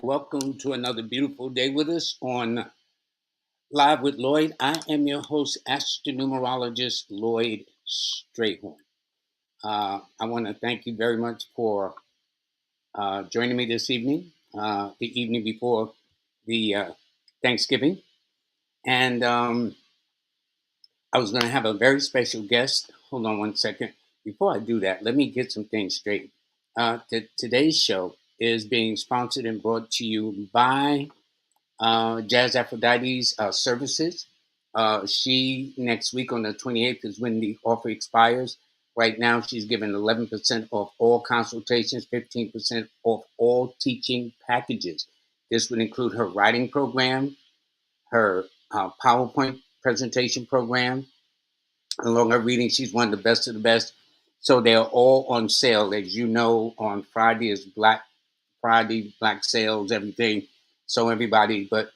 Welcome to another beautiful day with us on Live with Lloyd. I am your host, astronumerologist Lloyd Strayhorn. I want to thank you very much for joining me this evening, the evening before the Thanksgiving. And I was going to have a very special guest. Hold on one second. Before I do that, let me get some things straight. Today's show is being sponsored and brought to you by Jazz Aphrodite's services. She next week on the 28th is when the offer expires. Right now, she's giving 11% off all consultations, 15% off all teaching packages. This would include her writing program, her PowerPoint presentation program, along her reading. She's one of the best of the best. So they're all on sale. As you know, on Friday is Black Friday, Black sales, everything. So everybody, but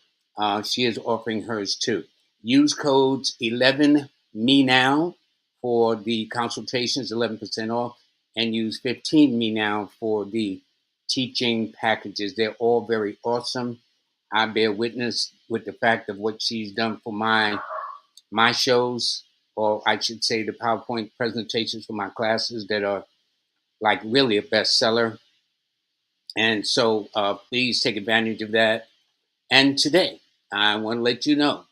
she is offering hers too. Use codes 11 me now for the consultations, 11% off, and use 15 me now for the teaching packages. They're all very awesome. I bear witness with the fact of what she's done for my shows, or I should say the PowerPoint presentations for my classes that are like really a bestseller. And so please take advantage of that. And today, I want to let you know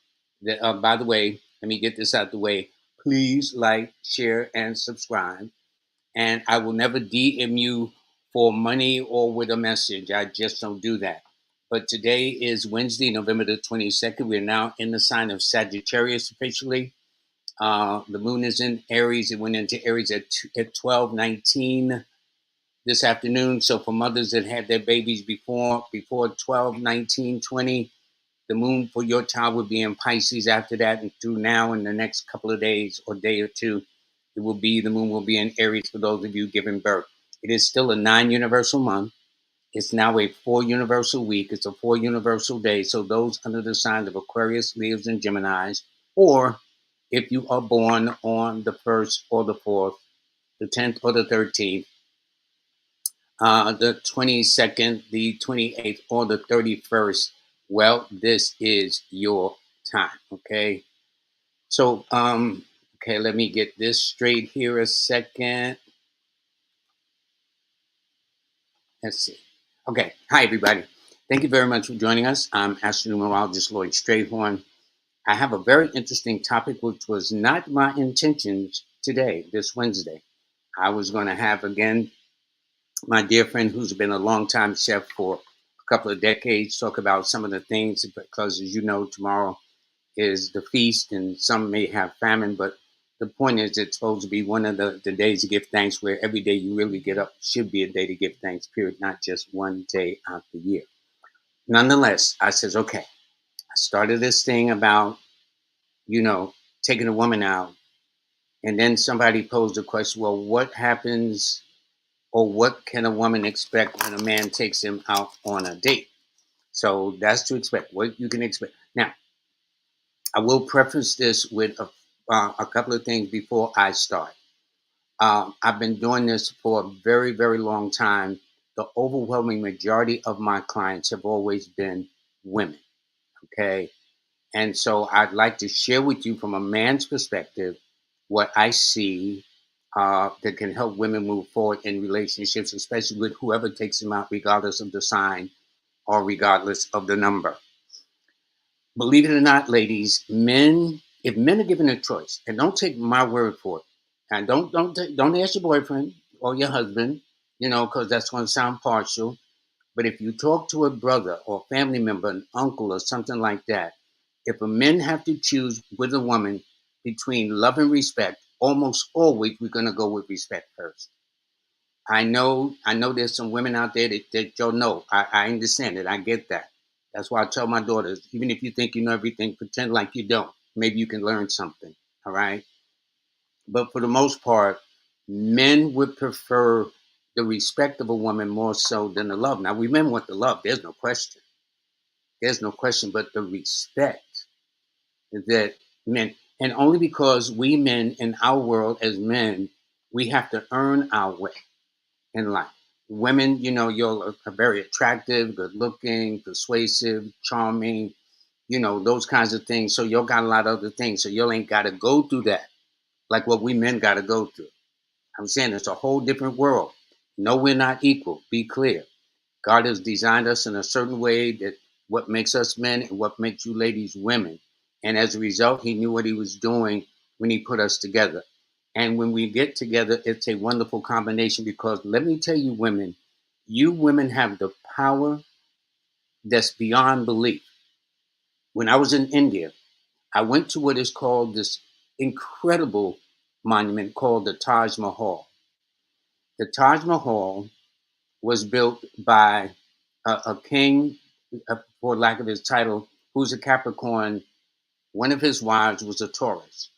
that, by the way, let me get this out the way. Please like, share, and subscribe. And I will never DM you for money or with a message. I just don't do that. But today is Wednesday, November the 22nd. We're now in the sign of Sagittarius officially. The moon is in Aries. It went into Aries at 12:19 this afternoon. So for mothers that had their babies before 12, 19, 20, the moon for your child will be in Pisces after that, and through now in the next couple of days or day or two, the moon will be in Aries for those of you giving birth. It is still a 9 universal month. It's now a 4 universal week. It's a 4 universal day. So those under the signs of Aquarius, Leos, and Geminis, or if you are born on the 1st or the 4th, the 10th or the 13th, the 22nd, the 28th, or the 31st, well, this is your time. Okay. So, okay, let me get this straight here a second. Let's see. Okay. Hi, everybody. Thank you very much for joining us. I'm astronumerologist Lloyd Strayhorn. I have a very interesting topic, which was not my intentions today, this Wednesday. I was going to have, again, my dear friend who's been a longtime chef for a couple of decades talk about some of the things, because as you know, tomorrow is the feast and some may have famine, but the point is it's supposed to be one of the days to give thanks, where every day you really get up should be a day to give thanks, period, not just one day out the year. Nonetheless, I says, okay, I started this thing about, you know, taking a woman out. And then somebody posed the question, well, what happens, or what can a woman expect when a man takes him out on a date? So that's to expect, what you can expect. Now, I will preface this with a couple of things before I start. I've been doing this for a very, very long time. The overwhelming majority of my clients have always been women. Okay. And so I'd like to share with you from a man's perspective what I see that can help women move forward in relationships, especially with whoever takes them out, regardless of the sign or regardless of the number. Believe it or not, ladies, if men are given a choice, and don't take my word for it, and don't ask your boyfriend or your husband, because that's going to sound partial. But if you talk to a brother or family member, an uncle or something like that, if a men have to choose with a woman between love and respect, almost always we're going to go with respect first. I know there's some women out there that you'll know. I understand it. I get that. That's why I tell my daughters, even if you think you know everything, pretend like you don't. Maybe you can learn something. All right. But for the most part, men would prefer the respect of a woman more so than the love. Now, we men want the love. There's no question. There's no question. But the respect that men, and only because we men in our world as men, we have to earn our way in life. Women, you're very attractive, good looking, persuasive, charming, those kinds of things. So you got a lot of other things. So you ain't got to go through that like what we men got to go through. I'm saying it's a whole different world. No, we're not equal. Be clear. God has designed us in a certain way that what makes us men and what makes you ladies women. And as a result, he knew what he was doing when he put us together. And when we get together, it's a wonderful combination because let me tell you women have the power that's beyond belief. When I was in India, I went to what is called this incredible monument called the Taj Mahal. The Taj Mahal was built by a king, for lack of his title, who's a Capricorn. One of his wives was a Taurus.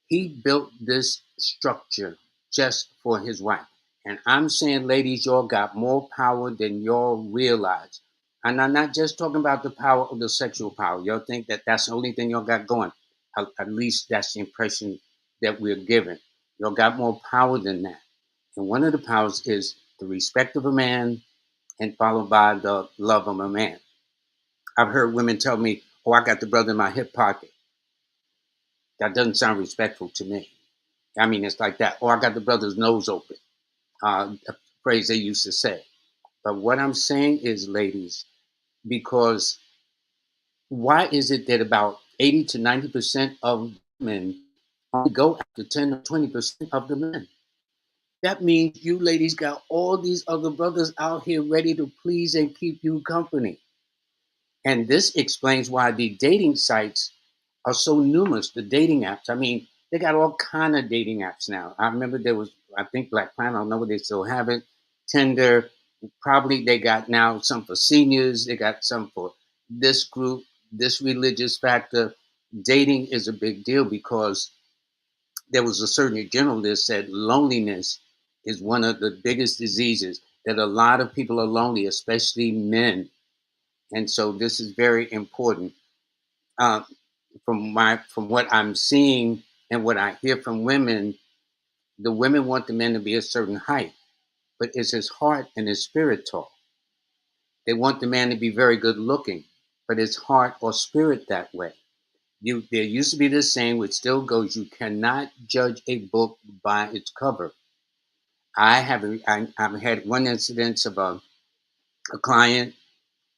He built this structure just for his wife. And I'm saying, ladies, y'all got more power than y'all realize. And I'm not just talking about the power of the sexual power. Y'all think that that's the only thing y'all got going. At least that's the impression that we're given. Y'all got more power than that. And one of the powers is the respect of a man and followed by the love of a man. I've heard women tell me, "Oh, I got the brother in my hip pocket." That doesn't sound respectful to me. I mean, it's like that. "Oh, I got the brother's nose open." A phrase they used to say. But what I'm saying is, ladies, because why is it that about 80 to 90% of men only go after 10 or 20% of the men? That means you ladies got all these other brothers out here ready to please and keep you company. And this explains why the dating sites are so numerous, the dating apps. I mean, they got all kind of dating apps now. I remember there was, I think Black Planet, I don't know if they still have it, Tinder. Probably they got now some for seniors. They got some for this group, this religious factor. Dating is a big deal because there was a certain general that said loneliness is one of the biggest diseases, that a lot of people are lonely, especially men. And so this is very important. Uh, from what I'm seeing and what I hear from women, the women want the men to be a certain height, but it's his heart and his spirit tall. They want the man to be very good looking, but his heart or spirit that way. There used to be this saying, which still goes: you cannot judge a book by its cover. I've had one incident of a client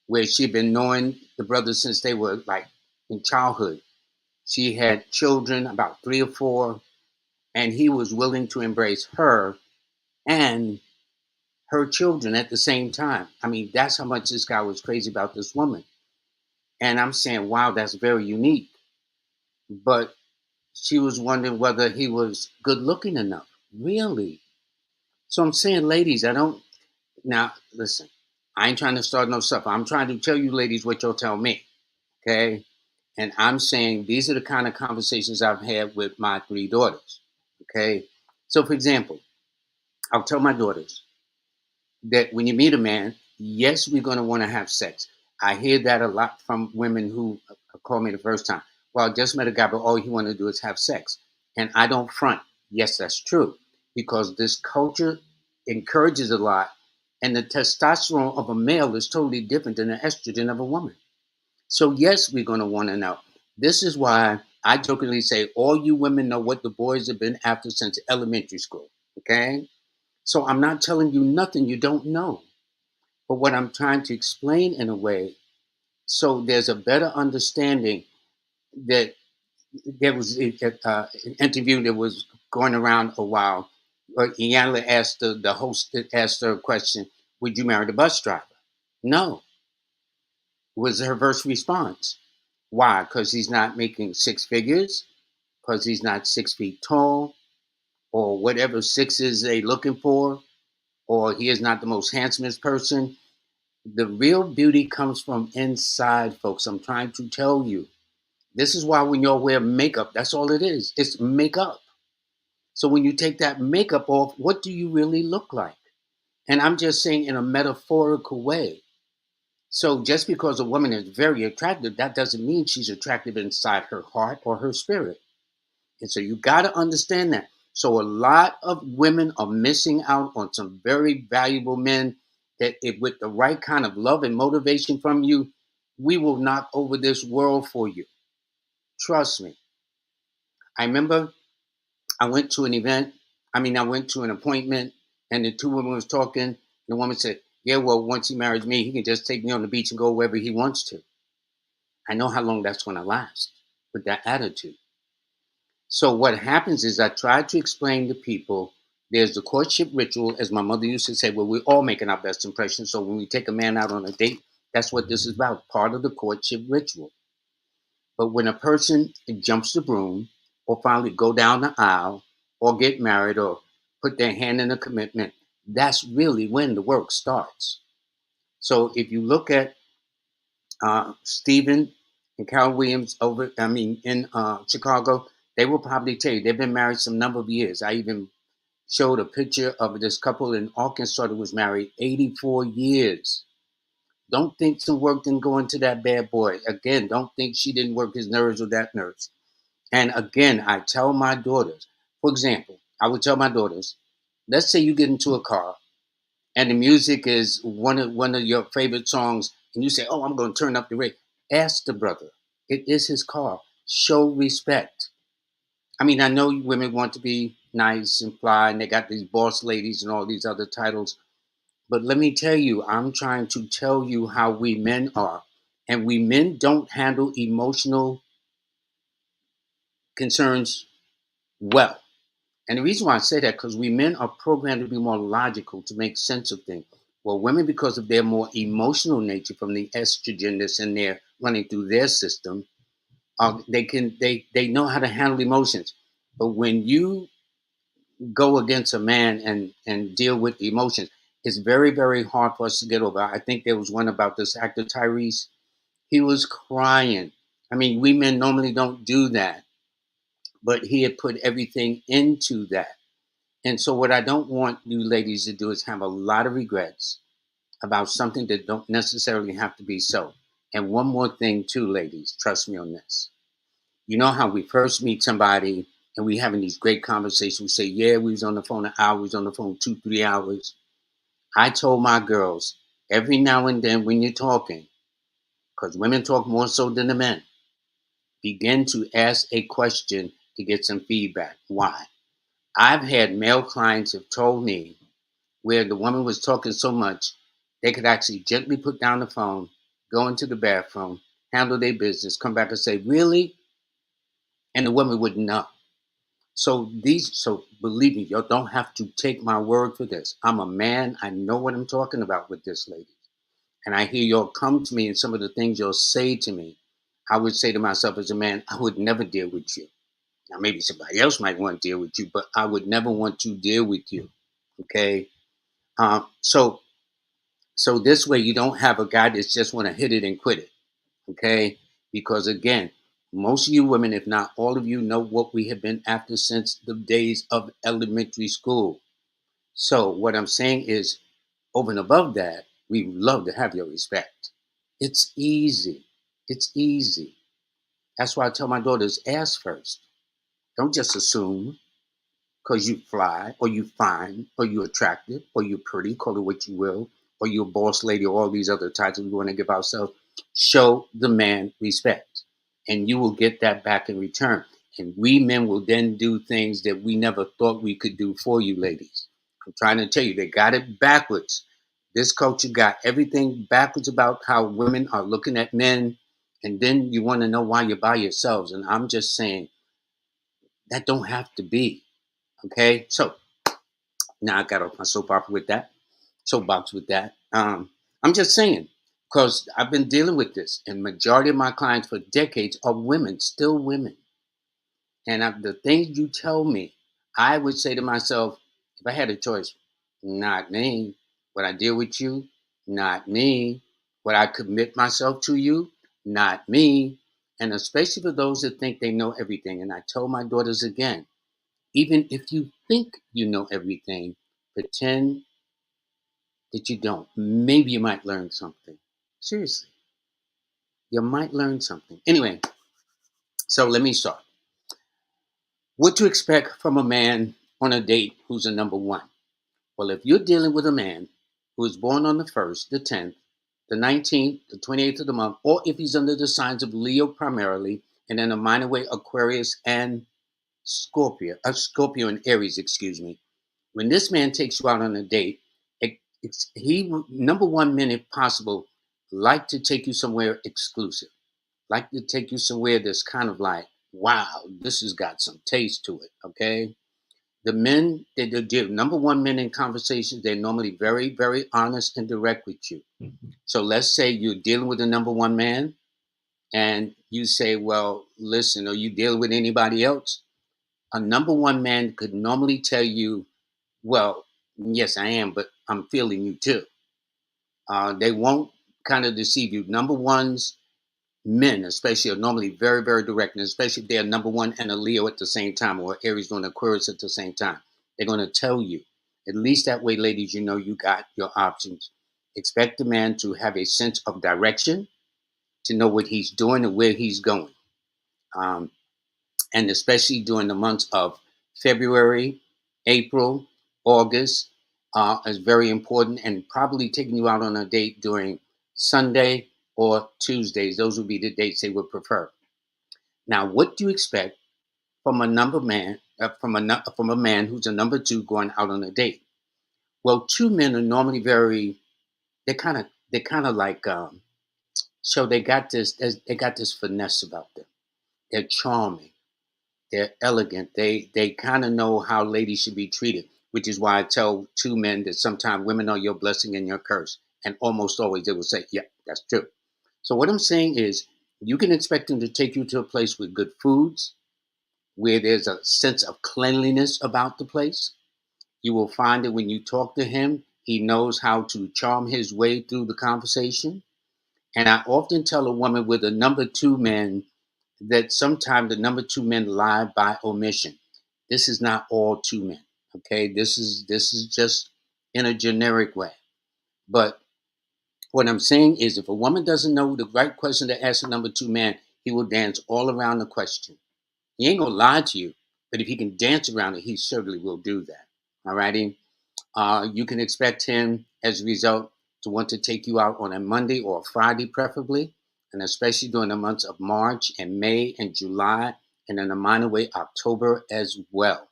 where she'd been knowing the brother since they were like in childhood. She had children, about three or four, and he was willing to embrace her and her children at the same time. I mean, that's how much this guy was crazy about this woman. And I'm saying, wow, that's very unique. But she was wondering whether he was good looking enough. Really? So I'm saying, ladies, I don't. Now, listen, I ain't trying to start no stuff. I'm trying to tell you, ladies, what you'll tell me. Okay? And I'm saying these are the kind of conversations I've had with my three daughters. Okay? So, for example, I'll tell my daughters that when you meet a man, yes, we're going to want to have sex. I hear that a lot from women who call me the first time. Well, I just met a guy, but all he want to do is have sex. And I don't front. Yes, that's true. Because this culture encourages a lot. And the testosterone of a male is totally different than the estrogen of a woman. So, yes, we're going to want to know. This is why I jokingly say all you women know what the boys have been after since elementary school. Okay? So I'm not telling you nothing you don't know. But what I'm trying to explain in a way, so there's a better understanding that there was an interview that was going around a while. Yanla asked the host asked her a question: "Would you marry the bus driver?" No, was her first response. Why? Because he's not making six figures. Because he's not 6 feet tall, or whatever sixes they looking for, or he is not the most handsomest person. The real beauty comes from inside, folks. I'm trying to tell you. This is why when y'all wear makeup, that's all it is. It's makeup. So when you take that makeup off, what do you really look like? And I'm just saying in a metaphorical way. So just because a woman is very attractive, that doesn't mean she's attractive inside her heart or her spirit. And so you got to understand that. So a lot of women are missing out on some very valuable men that, if with the right kind of love and motivation from you, we will knock over this world for you. Trust me. I remember I went to an event. I went to an appointment, and the two women was talking. The woman said, "Yeah, well, once he marries me, he can just take me on the beach and go wherever he wants to." I know how long that's going to last with that attitude. So what happens is I try to explain to people there's the courtship ritual, as my mother used to say, where we're all making our best impression. So when we take a man out on a date, that's what this is about, part of the courtship ritual. But when a person jumps the broom or finally go down the aisle or get married or put their hand in a commitment, that's really when the work starts. So if you look at Stephen and Carol Williams in Chicago, they will probably tell you they've been married some number of years. I even showed a picture of this couple in Arkansas that was married 84 years. Don't think some work didn't go into that bad boy. Again, don't think she didn't work his nerves or that nerves. And again, I tell my daughters, for example, I would tell my daughters, let's say you get into a car and the music is one of your favorite songs, and you say, "Oh, I'm going to turn up the rate." Ask the brother. It is his car. Show respect. I know women want to be nice and fly, and they got these boss ladies and all these other titles. But let me tell you, I'm trying to tell you how we men are. And we men don't handle emotional concerns well. And the reason why I say that, because we men are programmed to be more logical, to make sense of things. Well, women, because of their more emotional nature from the estrogen that's in there running through their system, they know how to handle emotions. But when you go against a man and deal with emotions, it's very, very hard for us to get over. I think there was one about this actor Tyrese. He was crying. We men normally don't do that, but he had put everything into that. And so what I don't want you ladies to do is have a lot of regrets about something that don't necessarily have to be so. And one more thing too, ladies, trust me on this. You know how we first meet somebody and we having these great conversations. We say, yeah, we was on the phone an hour, we was on the phone 2, 3 hours. I told my girls, every now and then when you're talking, because women talk more so than the men, begin to ask a question to get some feedback. Why? I've had male clients have told me where the woman was talking so much, they could actually gently put down the phone, go into the bathroom, handle their business, come back and say, "Really?" And the woman wouldn't know. So believe me, you don't have to take my word for this. I'm a man. I know what I'm talking about with this lady. And I hear y'all come to me and some of the things y'all say to me. I would say to myself as a man, I would never deal with you. Now maybe somebody else might want to deal with you, but I would never want to deal with you. Okay. Uh, so So this way you don't have a guy that's just want to hit it and quit it. Okay. Because again, most of you women, if not all of you, know what we have been after since the days of elementary school. So what I'm saying is, over and above that, we love to have your respect. It's easy. It's easy. That's why I tell my daughters, ask first. Don't just assume because you fly or you fine or you attractive or you're pretty, call it what you will, or you're a boss lady or all these other titles we want to give ourselves. Show the man respect and you will get that back in return. And we men will then do things that we never thought we could do for you ladies. I'm trying to tell you, they got it backwards. This culture got everything backwards about how women are looking at men. And then you want to know why you're by yourselves. And I'm just saying that don't have to be. Okay. So now I got off my soapbox with that. I'm just saying, because I've been dealing with this, and majority of my clients for decades are women, still women. And the things you tell me, I would say to myself, if I had a choice, not me. Would I deal with you? Not me. Would I commit myself to you? Not me. And especially for those that think they know everything. And I told my daughters again, even if you think you know everything, pretend that you don't. Maybe you might learn something. Seriously, you might learn something. Anyway, so let me start. What to expect from a man on a date who's a number one? Well, if you're dealing with a man who is born on the 1st, the 10th, the 19th, the 28th of the month, or if he's under the signs of Leo primarily, and in a minor way Aquarius and Scorpio and Aries, excuse me. When this man takes you out on a date, he number one men, if possible, like to take you somewhere exclusive, like to take you somewhere that's kind of like, wow, this has got some taste to it. Okay, the men that they do, number one men in conversations, they're normally very, very honest and direct with you. So let's say you're dealing with a number one man, and you say, well, listen, are you dealing with anybody else? A number one man could normally tell you, well, yes, I am, but I'm feeling you too. They won't kind of deceive you. Number ones, men especially, are normally very, very direct, and especially if they're number one and a Leo at the same time, or Aries and Aquarius at the same time. They're going to tell you. At least that way, ladies, you know you got your options. Expect the man to have a sense of direction, to know what he's doing and where he's going. Um, and especially during the months of February, April, August, is very important, and probably taking you out on a date during Sunday or Tuesdays. Those would be the dates they would prefer. Now, what do you expect from a number man from a man who's a number two going out on a date? Well, two men are normally very they kind of like so they got this finesse about them. They're charming. They're elegant. They kind of know how ladies should be treated, which is why I tell two men that sometimes women are your blessing and your curse. And almost always they will say, yeah, that's true. So what I'm saying is you can expect them to take you to a place with good foods, where there's a sense of cleanliness about the place. You will find that when you talk to him, he knows how to charm his way through the conversation. And I often tell a woman with a number two man that sometimes the number two men lie by omission. This is not all two men. Okay, this is just in a generic way. But what I'm saying is, if a woman doesn't know the right question to ask a number two man, he will dance all around the question. He ain't gonna lie to you, but if he can dance around it, he certainly will do that. All righty. You can expect him, as a result, to want to take you out on a Monday or a Friday, preferably, and especially during the months of March and May and July, and in a minor way, October as well.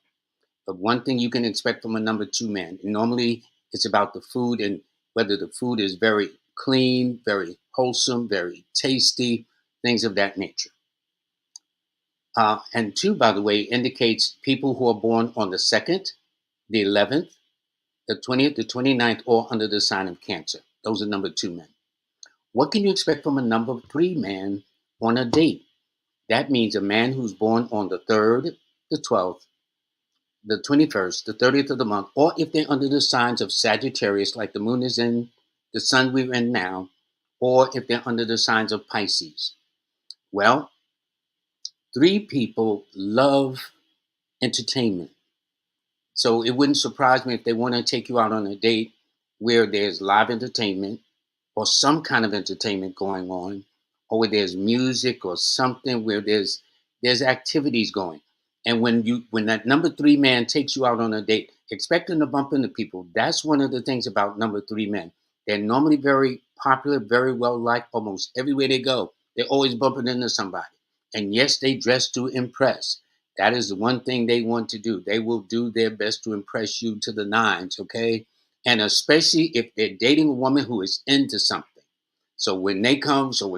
But one thing you can expect from a number two man, normally it's about the food and whether the food is very clean, very wholesome, very tasty, things of that nature. And two, by the way, indicates people who are born on the 2nd, the 11th, the 20th, the 29th, or under the sign of Cancer. Those are number two men. What can you expect from a number three man on a date? That means a man who's born on the 3rd, the 12th, the 21st, the 30th of the month, or if they're under the signs of Sagittarius, like the moon is in the sun we're in now, or if they're under the signs of Pisces. Well, three people love entertainment. So it wouldn't surprise me if they want to take you out on a date where there's live entertainment or some kind of entertainment going on, or where there's music or something where there's activities going. And when that number three man takes you out on a date, expecting to bump into people, that's one of the things about number three men. They're normally very popular, very well liked almost everywhere they go. They're always bumping into somebody. And yes, they dress to impress. That is the one thing they want to do. They will do their best to impress you to the nines, okay? And especially if they're dating a woman who is into something. So when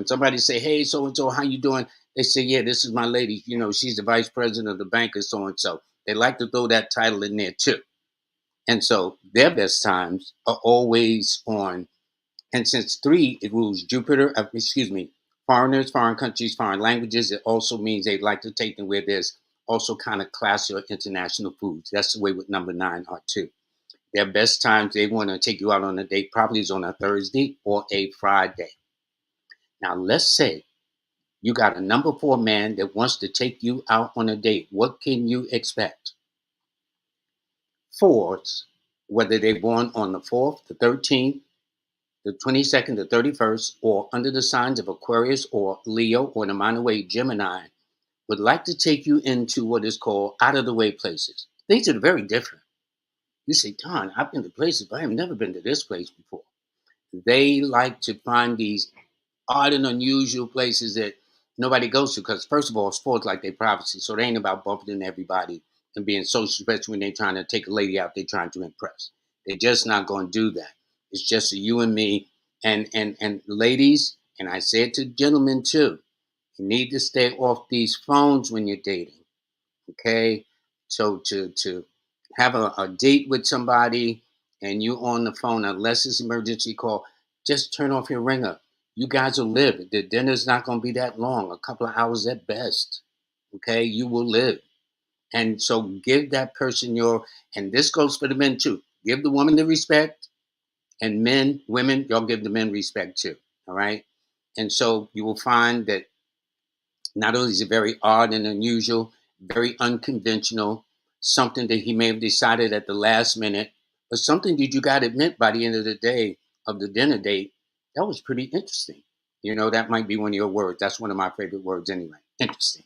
somebody say, hey, so and so, how you doing? They say, yeah, this is my lady. You know, she's the vice president of the bank or so and so. They like to throw that title in there too. And so their best times are always on. And since three, it rules Jupiter, foreigners, foreign countries, foreign languages. It also means they like to take them where there's also kind of classy or international foods. That's the way with number nine are too. Their best times they want to take you out on a date probably is on a Thursday or a Friday. Now, let's say you got a number four man that wants to take you out on a date. What can you expect? Fours, whether they're born on the 4th, the 13th, the 22nd, the 31st, or under the signs of Aquarius or Leo, or in a minor way, Gemini, would like to take you into what is called out of the way places. Things are very different. You say, Don, I've been to places, but I have never been to this place before. They like to find these odd and unusual places that nobody goes to because, first of all, sports like their privacy. So they ain't about bumping into everybody and being social, especially when they're trying to take a lady out they're trying to impress. They're just not going to do that. It's just a you and me. And ladies, and I say it to gentlemen too, you need to stay off these phones when you're dating. Okay, so to have a date with somebody and you on the phone, unless it's emergency call, just turn off your ringer. You guys will live. The dinner's not going to be that long, a couple of hours at best. Okay, you will live. And so give that person your, and this goes for the men too. Give the woman the respect, and men, women, y'all give the men respect too. All right. And so you will find that not only is it very odd and unusual, very unconventional, something that he may have decided at the last minute, but something that you got to admit by the end of the day of the dinner date, that was pretty interesting. You know, that might be one of your words. That's one of my favorite words anyway. Interesting.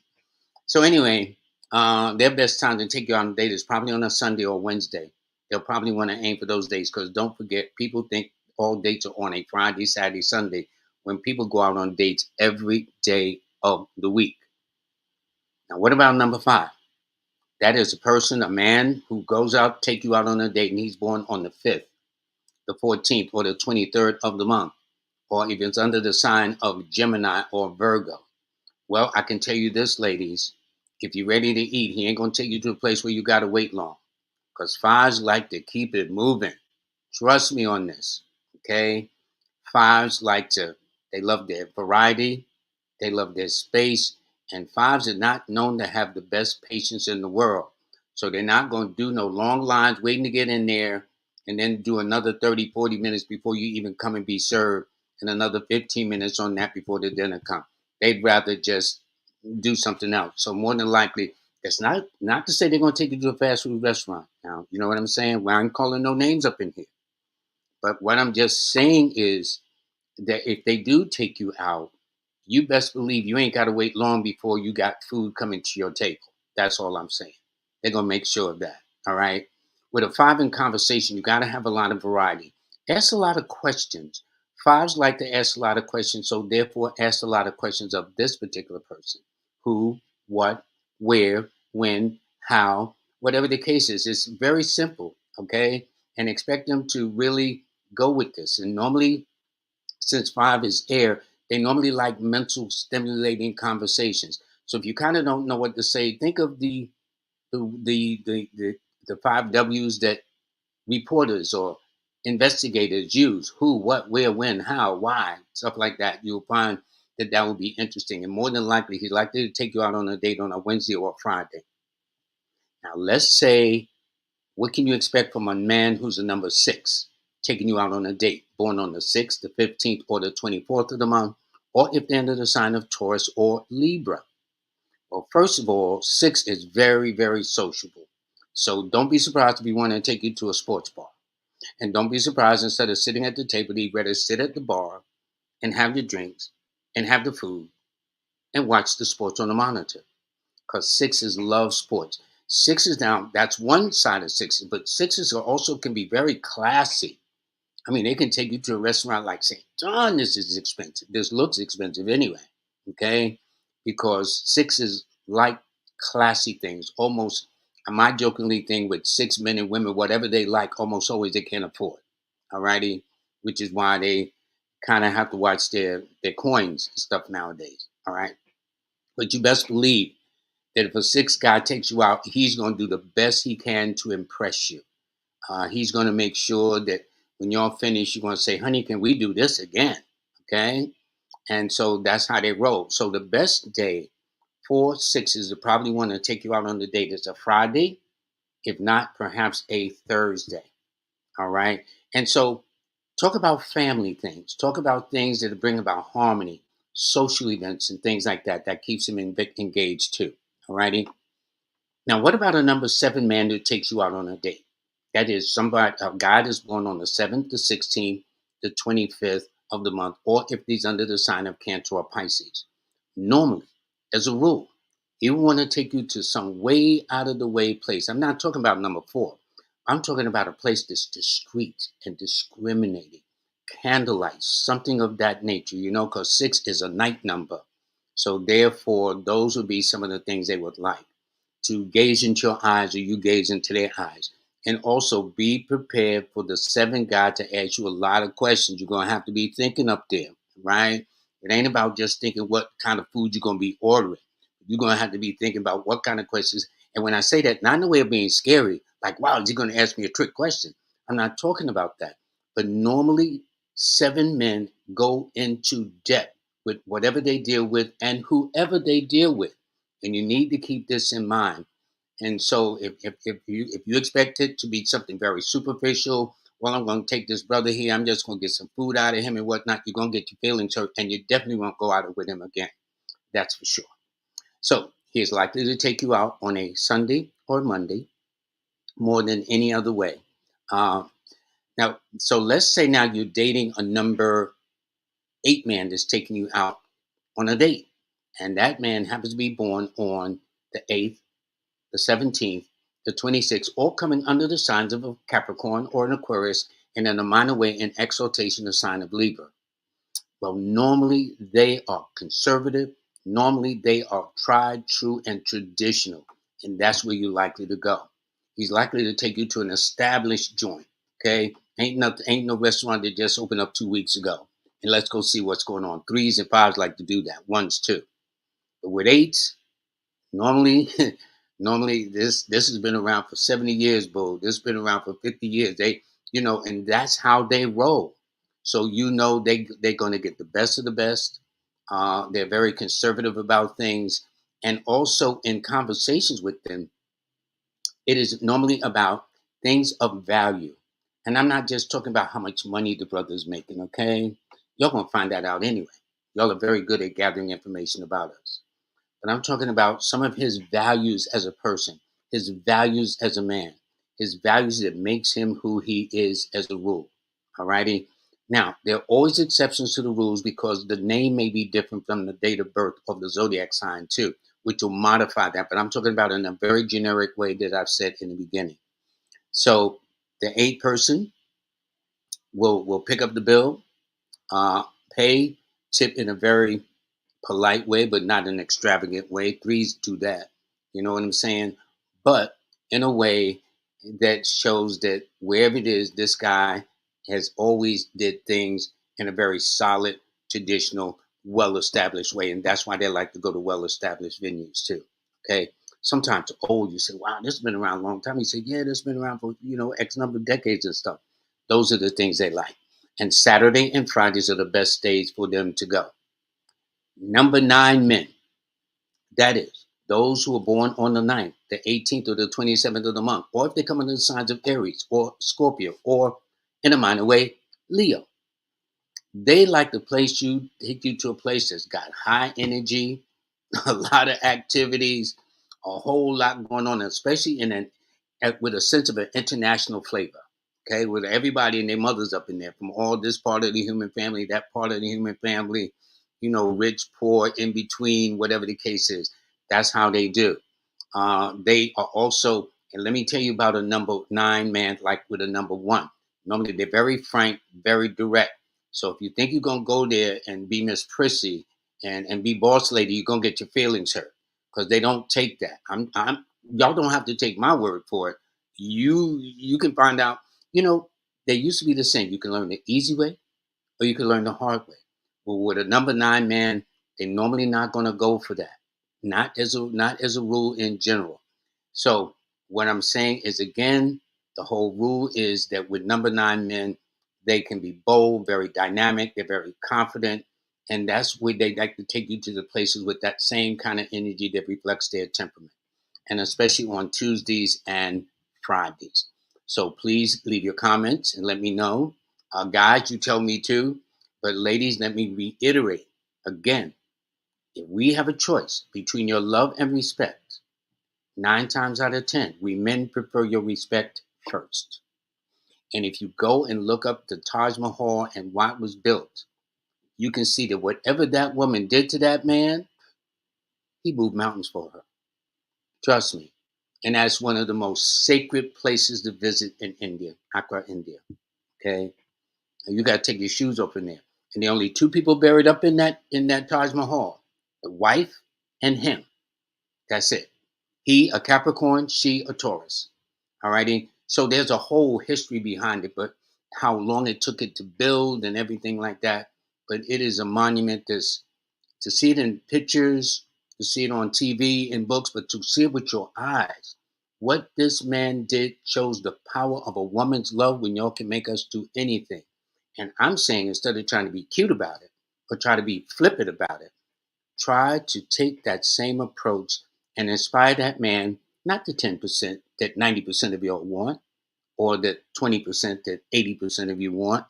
So anyway, their best time to take you on a date is probably on a Sunday or Wednesday. They'll probably want to aim for those days because don't forget, people think all dates are on a Friday, Saturday, Sunday. When people go out on dates every day of the week. Now, what about number 5? That is a person, a man who goes out, take you out on a date, and he's born on the 5th, the 14th, or the 23rd of the month, or if it's under the sign of Gemini or Virgo. Well, I can tell you this, ladies. If you're ready to eat, he ain't going to take you to a place where you got to wait long. Because fives like to keep it moving. Trust me on this. Okay? Fives like to, they love their variety, they love their space, and fives are not known to have the best patience in the world. So they're not going to do no long lines waiting to get in there and then do another 30, 40 minutes before you even come and be served, and another 15 minutes on that before the dinner comes. They'd rather just do something else. So more than likely, it's not to say they're going to take you to a fast food restaurant. Now, you know what I'm saying? Well, I'm calling no names up in here. But what I'm just saying is that if they do take you out, you best believe you ain't got to wait long before you got food coming to your table. That's all I'm saying. They're going to make sure of that. All right. With a 5 in conversation, you got to have a lot of variety. Ask a lot of questions. Fives like to ask a lot of questions, so therefore ask a lot of questions of this particular person: who, what, where, when, how, whatever the case is. It's very simple, okay? And expect them to really go with this. And normally, since 5 is air, they normally like mental stimulating conversations. So if you kind of don't know what to say, think of the 5 W's that reporters or investigators use: who, what, where, when, how, why, stuff like that. You'll find that that will be interesting. And more than likely, he's likely to take you out on a date on a Wednesday or a Friday. Now, let's say, what can you expect from a man who's a number 6 taking you out on a date, born on the 6th, the 15th, or the 24th of the month, or if they're under the sign of Taurus or Libra? Well, first of all, 6 is very, very sociable. So don't be surprised if he want to take you to a sports bar. And don't be surprised, instead of sitting at the table, he'd rather sit at the bar and have your drinks and have the food and watch the sports on the monitor. Because sixes love sports. Sixes now, that's one side of sixes, but sixes are also can be very classy. I mean, they can take you to a restaurant like saying, Don, this is expensive. This looks expensive anyway. Okay? Because sixes like classy things. Almost my jokingly thing with 6 men and women, whatever they like, almost always they can't afford. Alrighty? Which is why they kind of have to watch their coins and stuff nowadays. All right. But you best believe that if a 6 guy takes you out, he's going to do the best he can to impress you. He's going to make sure that when y'all finish, you're going to say, honey, can we do this again? Okay. And so that's how they roll. So the best day for sixes to probably want to take you out on the date is a Friday, if not perhaps a Thursday. All right. And so talk about family things, talk about things that bring about harmony, social events, and things like that, that keeps them engaged too. All righty. Now, what about a number 7 man who takes you out on a date? That is somebody, a guy that's born on the 7th, the 16th, the 25th of the month, or if he's under the sign of Cancer or Pisces. Normally, as a rule, He will want to take you to some way out of the way place. I'm not talking about number four. I'm talking about a place that's discreet and discriminating. Candlelight, something of that nature, because six is a night number. So therefore, those would be some of the things they would like to gaze into your eyes or you gaze into their eyes. And also be prepared for the seven God to ask you a lot of questions. You're going to have to be thinking up there, right? It ain't about just thinking what kind of food you're going to be ordering. You're going to have to be thinking about what kind of questions. And when I say that, not in the way of being scary, like, wow, is he going to ask me a trick question? I'm not talking about that. But normally, seven men go into depth with whatever they deal with and whoever they deal with. And you need to keep this in mind. And so if you expect it to be something very superficial, well, I'm going to take this brother here, I'm just going to get some food out of him and whatnot, you're going to get your feelings hurt and you definitely won't go out with him again. That's for sure. So he is likely to take you out on a Sunday or Monday more than any other way. Uh, Now, so let's say now you're dating a number eight man that's taking you out on a date. And that man happens to be born on the 8th, the 17th, the 26th, all coming under the signs of a Capricorn or an Aquarius, and in a minor way in exaltation, the sign of Libra. Well, normally they are conservative. Normally they are tried, true, and traditional. And that's where you're likely to go. He's likely to take you to an established joint. Okay. Ain't no restaurant that just opened up 2 weeks ago. And let's go see what's going on. Threes and fives like to do that. Ones too. But with eights, normally, normally this has been around for 70 years, bro. This has been around for 50 years. And that's how they roll. So they're gonna get the best of the best. They're very conservative about things. And also in conversations with them, it is normally about things of value. And I'm not just talking about how much money the brother's making, okay? Y'all gonna find that out anyway. Y'all are very good at gathering information about us. But I'm talking about some of his values as a person, his values as a man, his values that makes him who he is as a rule. All righty. Now, there are always exceptions to the rules because the name may be different from the date of birth of the zodiac sign too, which will modify that. But I'm talking about in a very generic way that I've said in the beginning. So the eight person will pick up the bill, uh, pay, tip in a very polite way, but not an extravagant way. Threes do that. You know what I'm saying? But in a way that shows that wherever it is, this guy has always did things in a very solid, traditional, well-established way. And that's why they like to go to well-established venues too. Okay. Sometimes old, you say, wow, this has been around a long time. You say, yeah, this has been around for, X number of decades and stuff. Those are the things they like. And Saturday and Fridays are the best days for them to go. Number nine men, that is, those who are born on the 9th, the 18th, or the 27th of the month, or if they come under the signs of Aries or Scorpio, or in a minor way, Leo. They like to take you to a place that's got high energy, a lot of activities, a whole lot going on, especially with a sense of an international flavor. Okay, with everybody and their mothers up in there from all this part of the human family, that part of the human family, rich, poor, in between, whatever the case is. That's how they do. They are also, and let me tell you about a number nine man, like with a number one. Normally, they're very frank, very direct. So if you think you're gonna go there and be Miss Prissy and be boss lady, you're gonna get your feelings hurt because they don't take that. Y'all don't have to take my word for it. You can find out. You know, they used to be the same. You can learn the easy way or you can learn the hard way. Well, with a number nine man, they're normally not going to go for that. Not as a rule in general. So what I'm saying is again, the whole rule is that with number nine men, they can be bold, very dynamic, they're very confident, and that's where they like to take you to the places with that same kind of energy that reflects their temperament, and especially on Tuesdays and Fridays. So please leave your comments and let me know. Guys, you tell me too. But ladies, let me reiterate again, if we have a choice between your love and respect, 9 times out of 10, we men prefer your respect first. And if you go and look up the Taj Mahal and why it was built, you can see that whatever that woman did to that man, He moved mountains for her. Trust me. And that's one of the most sacred places to visit in India, Accra, India. Okay. And you got to take your shoes off in there. And there are only two people buried up in that Taj Mahal: the wife and him. That's it. He a Capricorn, she a Taurus. All righty. So there's a whole history behind it, but how long it took it to build and everything like that. But it is a monument that's to see it in pictures, to see it on TV and books, but to see it with your eyes. What this man did shows the power of a woman's love when y'all can make us do anything. And I'm saying instead of trying to be cute about it or try to be flippant about it, try to take that same approach and inspire that man, not the 10% that 90% of y'all want, or the 20% that 80% of you want,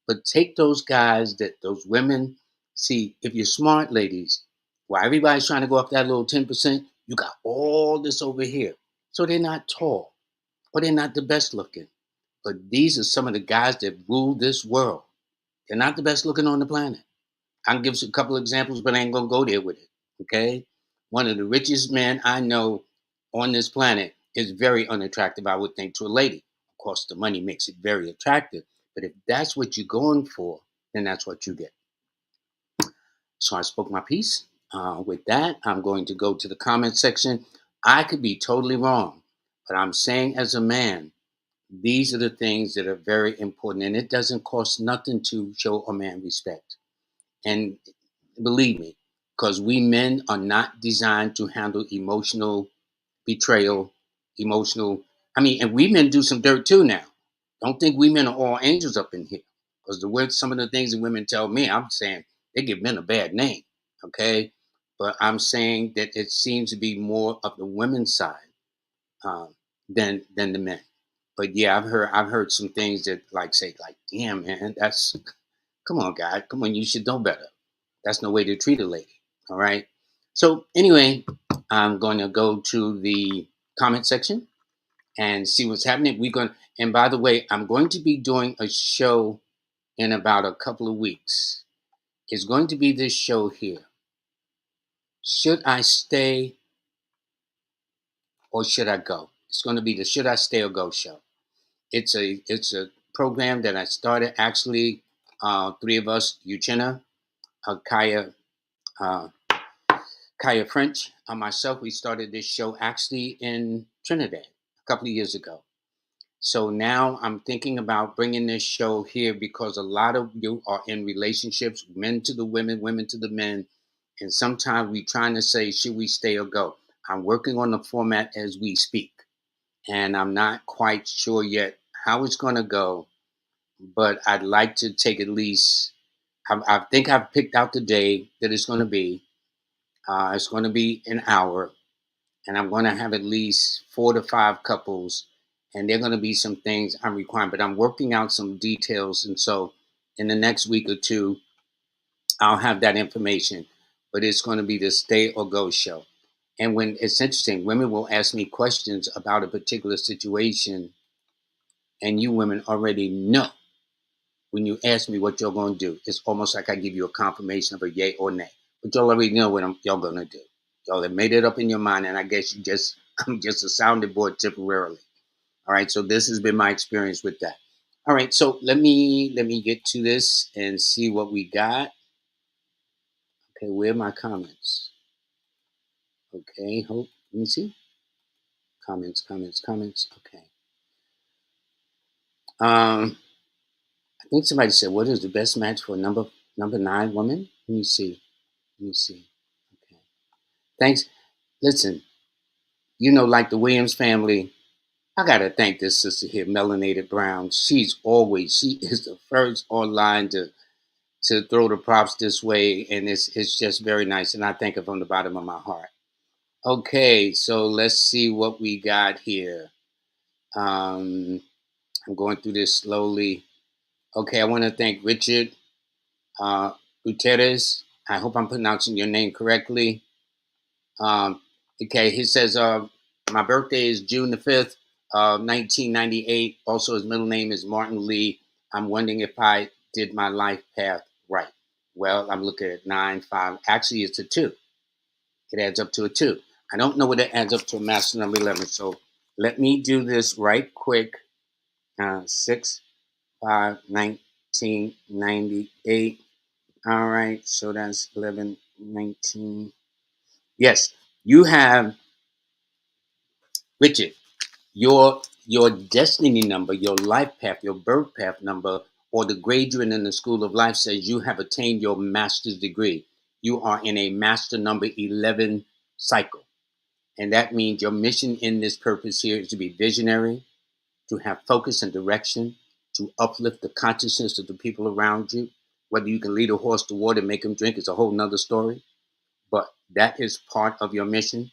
but take those guys that those women see. If you're smart, ladies, while everybody's trying to go up that little 10%, you got all this over here. So they're not tall or they're not the best looking. But these are some of the guys that rule this world. They're not the best looking on the planet. I can give you a couple of examples, but I ain't gonna go there with it. Okay. One of the richest men I know on this planet is very unattractive, I would think, to a lady. Of course, the money makes it very attractive. But if that's what you're going for, then that's what you get. So I spoke my piece. With that, I'm going to go to the comment section. I could be totally wrong, but I'm saying as a man, these are the things that are very important. And it doesn't cost nothing to show a man respect. And believe me, because we men are not designed to handle emotional betrayal, emotional. I mean, and we men do some dirt too now. Don't think we men are all angels up in here. Because some of the things that women tell me, I'm saying they give men a bad name. Okay. But I'm saying that it seems to be more of the women's side than the men. But yeah, I've heard some things that like say like, damn man, that's come on, guy, come on, you should know better. That's no way to treat a lady. All right. So anyway, I'm going to go to the comment section and see what's happening. We're going. And by the way, I'm going to be doing a show in about a couple of weeks. It's going to be this show here. Should I stay or should I go? It's going to be the Should I Stay or Go show. It's a program that I started actually. Three of us, Eugenia, Kaya, uh, Kaya French, and myself, we started this show actually in Trinidad a couple of years ago. So now I'm thinking about bringing this show here because a lot of you are in relationships, men to the women, women to the men. And sometimes we trying to say, should we stay or go? I'm working on the format as we speak. And I'm not quite sure yet how it's going to go, but I'd like to take at least, I think I've picked out the day that it's going to be. It's going to be an hour and I'm going to have at least 4 to 5 couples, and there are going to be some things I'm requiring, but I'm working out some details, and so in the next week or two, I'll have that information. But it's going to be the Stay or Go show, and when it's interesting, women will ask me questions about a particular situation, and you women already know when you ask me what you're going to do. It's almost like I give you a confirmation of a yay or nay, but y'all already know what y'all going to do. Y'all have made it up in your mind, and I guess you just I'm just a sounding board temporarily. All right, so this has been my experience with that. All right, so let me get to this and see what we got. Okay, where are my comments? Okay, hope let me see. Comments. Okay. I think somebody said, "What is the best match for a number 9 woman?" Let me see. Let me see. Okay. Thanks. Listen, like the Williams family, I gotta thank this sister here, Melanated Brown. She is the first online to throw the props this way, and it's just very nice, and I thank her from the bottom of my heart. Okay, so let's see what we got here. Um, I'm going through this slowly. Okay, I want to thank Richard uh, Gutierrez. I hope I'm pronouncing your name correctly. Okay, he says, my birthday is June the 5th, 1998. Also, his middle name is Martin Lee. I'm wondering if I did my life path right. Well, I'm looking at 9, 5. Actually, it's a 2. It adds up to a 2. I don't know what it adds up to a master number 11. So let me do this right quick. 6, 5, 1998. All right. So that's 11, 19. Yes. You have, Richard, your destiny number, your life path, your birth path number, or the grade you're in the school of life says you have attained your master's degree. You are in a master number 11 cycle. And that means your mission in this purpose here is to be visionary, to have focus and direction, to uplift the consciousness of the people around you. Whether you can lead a horse to water and make him drink is a whole nother story. But that is part of your mission.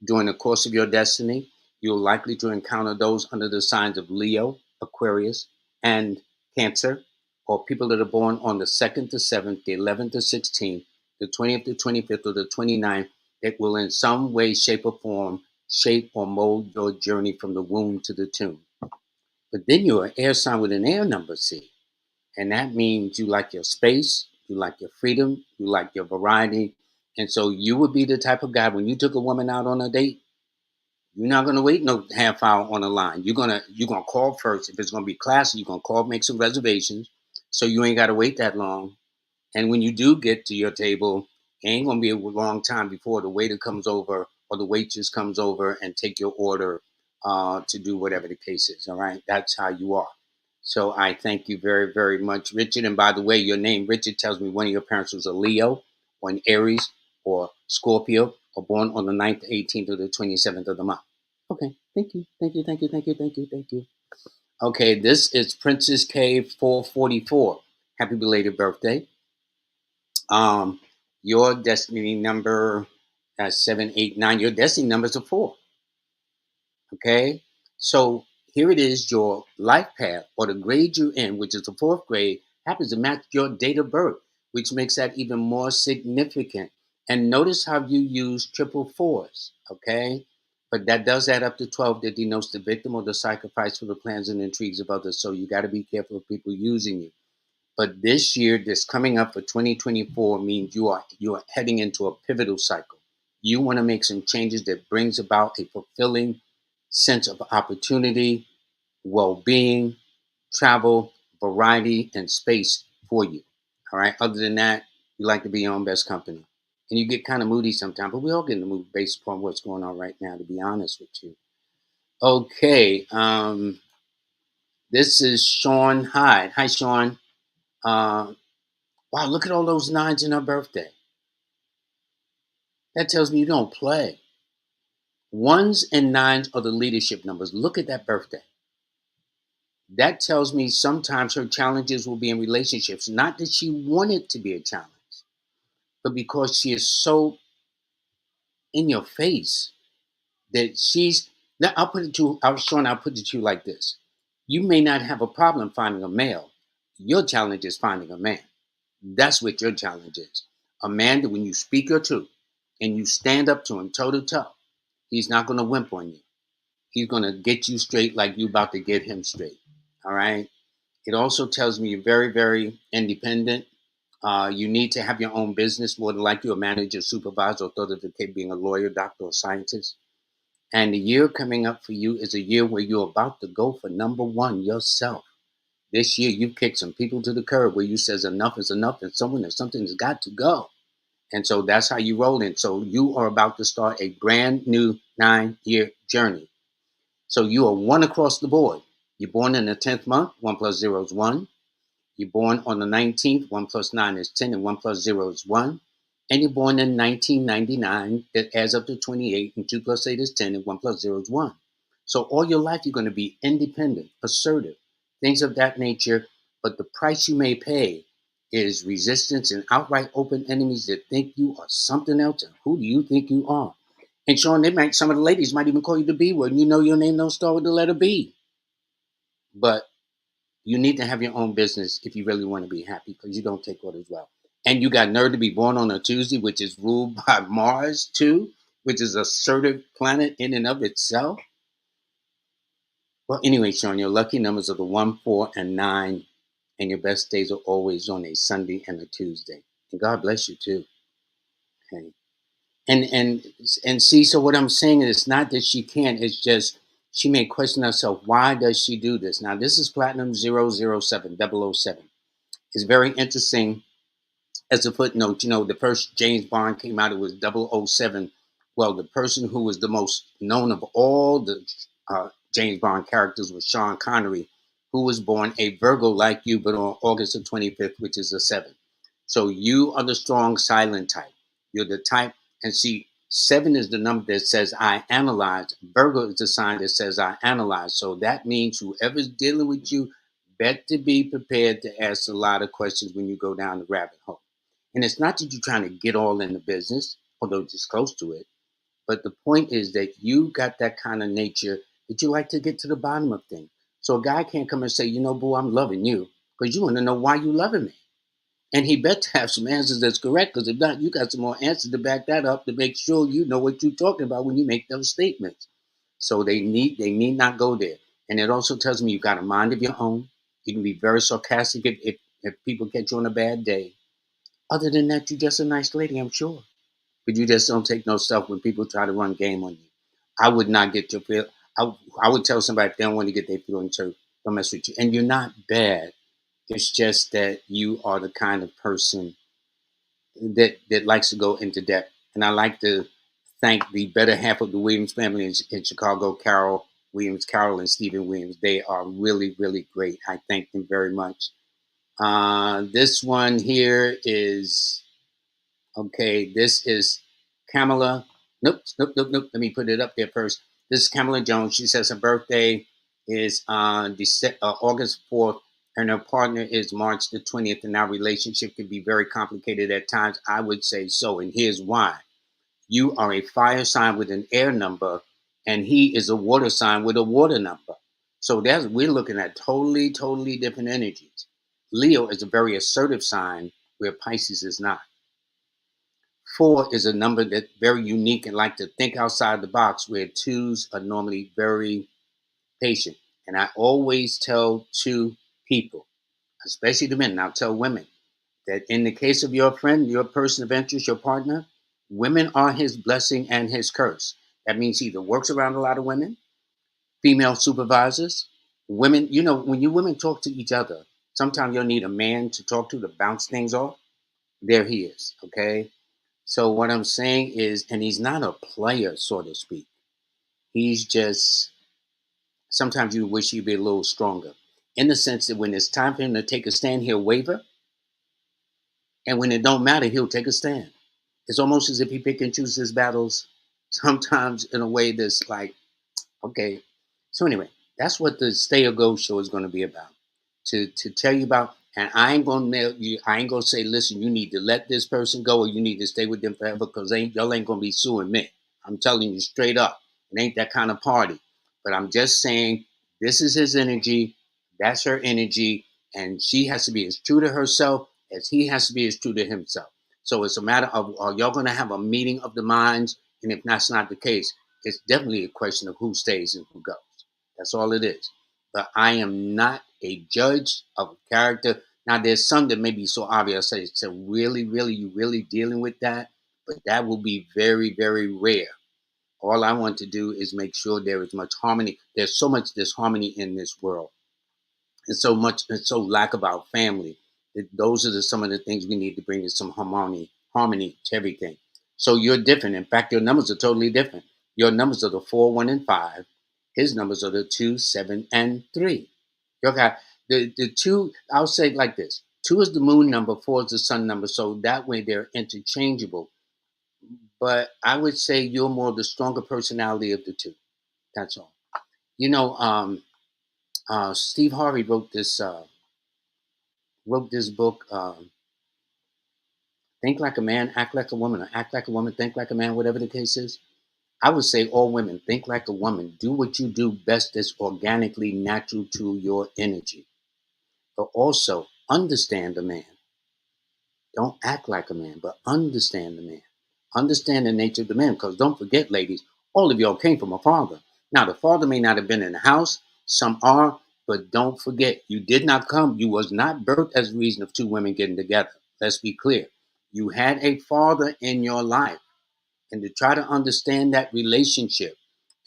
During the course of your destiny, you're likely to encounter those under the signs of Leo, Aquarius, and Cancer, or people that are born on the 2nd to 7th, the 11th to 16th, the 20th to 25th, or the 29th, that will in some way, shape, or form shape or mold your journey from the womb to the tomb. But then you're an air sign with an air number C. And that means you like your space, you like your freedom, you like your variety. And so you would be the type of guy when you took a woman out on a date, you're not gonna wait no half hour on the line. You're gonna call first. If it's gonna be classy, you're gonna call, make some reservations, so you ain't gotta wait that long. And when you do get to your table, it ain't gonna be a long time before the waiter comes over or the waitress comes over and take your order to do whatever the case is. All right, that's how you are. So I thank you very, very much, Richard. And by the way, your name, Richard, tells me one of your parents was a Leo or an Aries or Scorpio or born on the 9th, 18th, or the 27th of the month. Okay, thank you, thank you, thank you, thank you, thank you, thank you. Okay, this is Princess K 444. Happy belated birthday. Um, your destiny number 789. Your destiny number is a 4. Okay, so here it is. Your life path or the grade you're in, which is the 4th grade, happens to match your date of birth, which makes that even more significant. And notice how you use triple fours. Okay, but that does add up to 12. That denotes the victim or the sacrifice for the plans and intrigues of others. So you got to be careful of people using you. But this year, this coming up for 2024 means you are heading into a pivotal cycle. You want to make some changes that brings about a fulfilling sense of opportunity, well-being, travel, variety, and space for you. All right. Other than that, you like to be your own best company. And you get kind of moody sometimes, but we all get in the mood based upon what's going on right now, to be honest with you. Okay. This is Sean Hyde. Hi, Sean. Uh, Wow, look at all those nines in her birthday. That tells me you don't play. Ones and nines are the leadership numbers. Look at that birthday. That tells me sometimes her challenges will be in relationships. Not that she wanted to be a challenge, but because she is so in your face that she's. Now, I'll put it to I was Sean, I'll put it to you like this. You may not have a problem finding a male. Your challenge is finding a man. That's what your challenge is. A man that when you speak your truth and you stand up to him toe to toe, he's not going to wimp on you. He's going to get you straight like you about to get him straight. All right. It also tells me you're very, very independent. You need to have your own business, more than likely a manager, supervisor, authoritative, being a lawyer, doctor, or scientist. And the year coming up for you is a year where you're about to go for number one yourself. This year, you've kicked some people to the curb where you says enough is enough, and someone if something has got to go. And so that's how you roll in. So you are about to start a brand new 9-year journey. So you are one across the board. You're born in the 10th month, 1 plus 0 is 1. You're born on the 19th, 1 plus 9 is 10, and 1 plus 0 is 1. And you're born in 1999, that adds up to 28, and 2 plus 8 is 10, and 1 plus 0 is 1. So all your life, you're going to be independent, assertive, things of that nature. But the price you may pay is resistance and outright open enemies that think you are something else. And who do you think you are? And Sean, some of the ladies might even call you the B word. And you know your name don't start with the letter B. But you need to have your own business if you really want to be happy because you don't take orders well. And you got nerve to be born on a Tuesday, which is ruled by Mars too, which is a assertive planet in and of itself. Well, anyway, Sean, your lucky numbers are the 1, 4, and 9, and your best days are always on a Sunday and a Tuesday. And God bless you too. Okay. And see, so what I'm saying is not that she can't, it's just she may question herself, why does she do this? Now this is platinum 007 007. It's very interesting. As a footnote, the first James Bond came out, it was 007. Well, the person who was the most known of all the James Bond characters was Sean Connery, who was born a Virgo like you, but on August the 25th, which is a 7. So you are the strong silent type. You're the type, and see, 7 is the number that says I analyze. Virgo is the sign that says I analyze. So that means whoever's dealing with you, better be prepared to ask a lot of questions when you go down the rabbit hole. And it's not that you're trying to get all in the business, although it's close to it. But the point is that you got that kind of nature that you like to get to the bottom of things. So a guy can't come and say, boo, I'm loving you, because you want to know why you loving me. And he better have some answers that's correct, because if not, you got some more answers to back that up to make sure you know what you're talking about when you make those statements. So they need not go there. And it also tells me you got a mind of your own. You can be very sarcastic if people catch you on a bad day. Other than that, you're just a nice lady, I'm sure. But you just don't take no stuff when people try to run game on you. I would not get your feel. I would tell somebody if they don't want to get their feelings hurt, don't mess with you. And you're not bad. It's just that you are the kind of person that likes to go into depth. And I like to thank the better half of the Williams family in Chicago, Carol Williams, Carol and Stephen Williams. They are really, really great. I thank them very much. This one here is okay. This is Kamala. Nope, nope, nope, nope. Let me put it up there first. This is Kamala Jones. She says her birthday is on August 4th, and her partner is March the 20th, and our relationship can be very complicated at times. I would say so, and here's why. You are a fire sign with an air number, and he is a water sign with a water number. So that's we're looking at totally, totally different energies. Leo is a very assertive sign, where Pisces is not. 4 is a number that's very unique and like to think outside the box, where twos are normally very patient. And I always tell two people, especially the men, and I'll tell women, that in the case of your friend, your person of interest, your partner, women are his blessing and his curse. That means he either works around a lot of women, female supervisors, women. When you women talk to each other, sometimes you'll need a man to talk to bounce things off. There he is. Okay. So what I'm saying is, and he's not a player, so to speak. He's just sometimes you wish he'd be a little stronger, in the sense that when it's time for him to take a stand, he'll waver, and when it don't matter, he'll take a stand. It's almost as if he pick and chooses his battles, sometimes in a way that's like, okay. So anyway, that's what the Stay or Go show is going to be about. To tell you about, and I ain't gonna nail you. I ain't gonna say, listen, you need to let this person go, or you need to stay with them forever, because y'all ain't gonna be suing me. I'm telling you straight up, it ain't that kind of party. But I'm just saying, this is his energy, that's her energy, and she has to be as true to herself as he has to be as true to himself. So it's a matter of, are y'all gonna have a meeting of the minds? And if that's not the case, it's definitely a question of who stays and who goes. That's all it is. But I am not a judge of character. Now, there's some that may be so obvious. So really, really, you really dealing with that? But that will be very, very rare. All I want to do is make sure there is much harmony. There's so much disharmony in this world, and so much, and so lack of our family. Those are some of the things we need to bring in some harmony to everything. So you're different. In fact, your numbers are totally different. Your numbers are the 4, 1, and 5. His numbers are the 2, 7, and 3. Okay. The two, I'll say it like this. 2 is the moon number, 4 is the sun number. So that way they're interchangeable. But I would say you're more the stronger personality of the two. That's all. You know, Steve Harvey wrote this book, Think Like a Man, Act Like a Woman, or Act Like a Woman, Think Like a Man, whatever the case is. I would say all women think like a woman. Do what you do best that's organically natural to your energy. But also understand the man. Don't act like a man, but understand the man. Understand the nature of the man. Because don't forget, ladies, all of y'all came from a father. Now, the father may not have been in the house. Some are. But don't forget, you did not come. You was not birthed as a reason of two women getting together. Let's be clear. You had a father in your life. and to try to understand that relationship.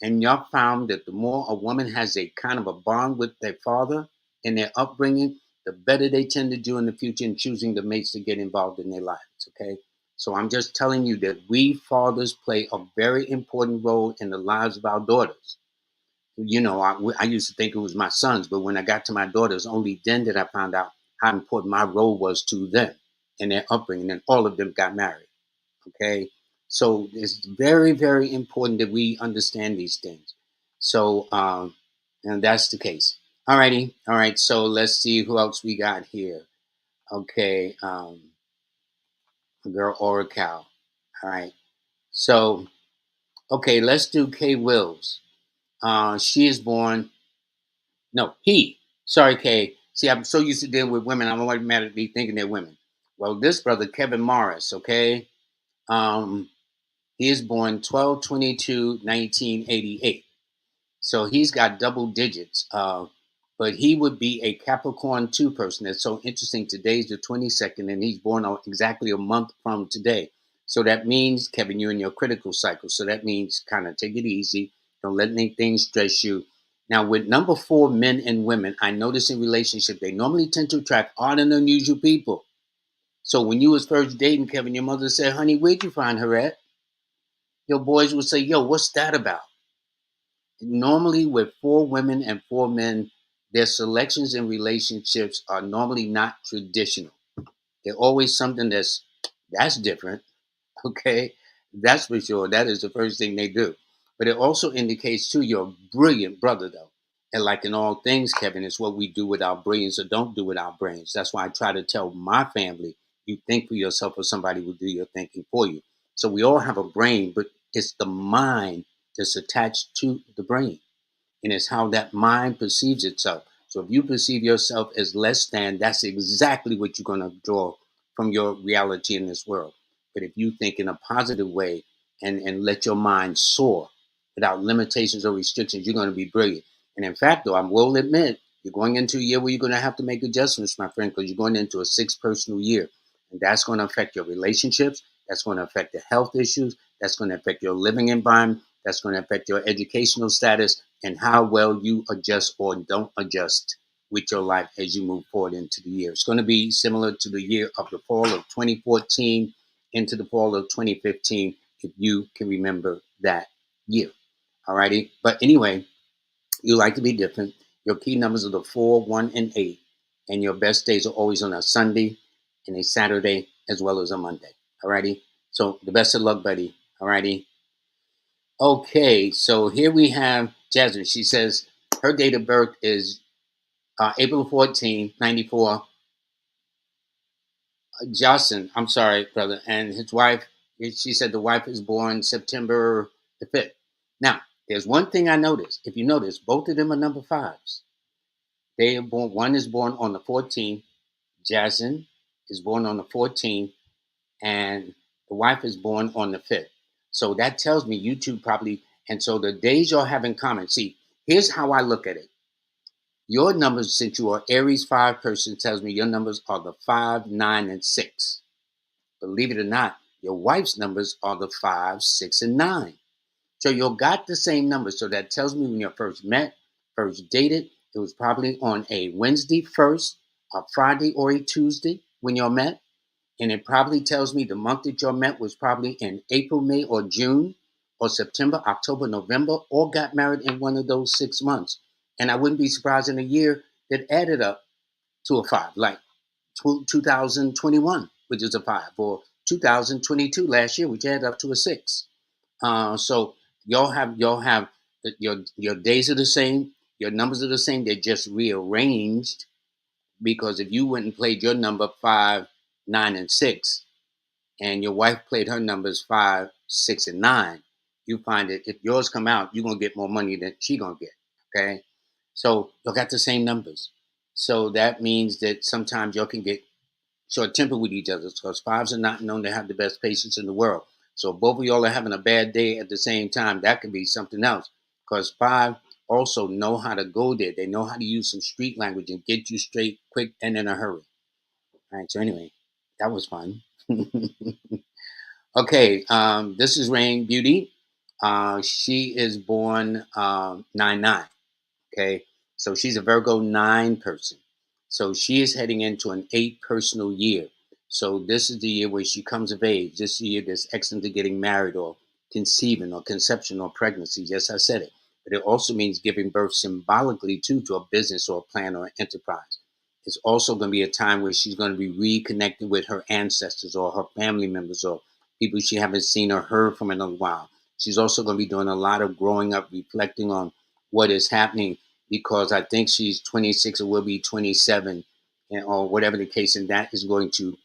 And y'all found that the more a woman has a kind of a bond with their father and their upbringing, the better they tend to do in the future in choosing the mates to get involved in their lives. Okay. So I'm just telling you that we fathers play a very important role in the lives of our daughters. I used to think it was my sons, but when I got to my daughters, only then did I find out how important my role was to them and their upbringing. And all of them got married. Okay. So it's very, very important that we understand these things. So, and that's the case. All righty. All right. So let's see who else we got here. Okay. Girl Oracal. All right. So, okay, let's do Kay Wills. She is born, no, he. Sorry, Kay. See, I'm so used to dealing with women, I'm automatically thinking they're women. Well, this brother, Kevin Morris, okay? Um, he is born 12/22/1988. So he's got double digits. But he would be a Capricorn 2 person. That's so interesting. Today's the 22nd, and he's born on exactly a month from today. So that means, Kevin, you're in your critical cycle. So that means kind of take it easy. Don't let anything stress you. Now, with number 4, men and women, I notice in relationship, they normally tend to attract odd and unusual people. So when you was first dating, Kevin, your mother said, honey, where'd you find her at? Your boys would say, yo, what's that about? Normally with 4 women and 4 men, their selections in relationships are normally not traditional. They're always something that's different. Okay, that's for sure. That is the first thing they do. But it also indicates too you're a brilliant brother though. And like in all things, Kevin, it's what we do with our brilliance or don't do with our brains. That's why I try to tell my family, you think for yourself or somebody will do your thinking for you. So we all have a brain, but it's the mind that's attached to the brain, and it's how that mind perceives itself. So if you perceive yourself as less than, that's exactly what you're going to draw from your reality in this world. But if you think in a positive way and let your mind soar without limitations or restrictions, you're going to be brilliant. And in fact, though, I will admit, you're going into a year where you're going to have to make adjustments, my friend, because you're going into a 6th personal year. And that's going to affect your relationships. That's going to affect the health issues. That's going to affect your living environment. That's going to affect your educational status and how well you adjust or don't adjust with your life as you move forward into the year. It's going to be similar to the year of the fall of 2014 into the fall of 2015, if you can remember that year. All righty. But anyway, you like to be different. Your key numbers are the 4, 1, and 8. And your best days are always on a Sunday and a Saturday as well as a Monday. All righty. So the best of luck, buddy. All righty. Okay, so here we have Jasmine. She says her date of birth is April 14, 94. Jocelyn, I'm sorry, brother, and his wife, she said the wife is born September the 5th. Now, there's one thing I noticed. If you notice, both of them are number 5s. They are born, one is born on the 14th. Jasmine is born on the 14th, and the wife is born on the 5th. So that tells me you two probably, and so the days y'all have in common. See, here's how I look at it. Your numbers, since you are Aries 5 person, tells me your numbers are the 5, 9, and 6. Believe it or not, your wife's numbers are the 5, 6, and 9. So you got the same numbers. So that tells me when you first met, first dated, it was probably on a Wednesday first, a Friday, or a Tuesday when y'all met. And it probably tells me the month that y'all met was probably in April, May, or June, or September, October, November, or got married in one of those 6 months. And I wouldn't be surprised in a year that added up to a 5, like 2021, which is a 5, or 2022 last year, which added up to a 6. So y'all have your days are the same, your numbers are the same. They're just rearranged because if you went and played your number 5, 9, and 6, and your wife played her numbers 5, 6, and 9, you find that if yours come out, you're gonna get more money than she gonna get. Okay, so y'all got the same numbers. So that means that sometimes y'all can get short tempered with each other because 5s are not known to have the best patience in the world. So if both of y'all are having a bad day at the same time, that could be something else. Because 5 also know how to go there. They know how to use some street language and get you straight quick and in a hurry. All right. So anyway, that was fun. Okay, this is Rain Beauty. She is born 9/9. Okay. So she's a Virgo 9 person. So she is heading into an 8 personal year. So this is the year where she comes of age. This is the year that's excellent to getting married or conceiving or conception or pregnancy. Yes, I said it. But it also means giving birth symbolically too to a business or a plan or an enterprise. It's also going to be a time where she's going to be reconnecting with her ancestors or her family members or people she haven't seen or heard from in a while. She's also going to be doing a lot of growing up, reflecting on what is happening because I think she's 26 or will be 27, or whatever the case, and that is going to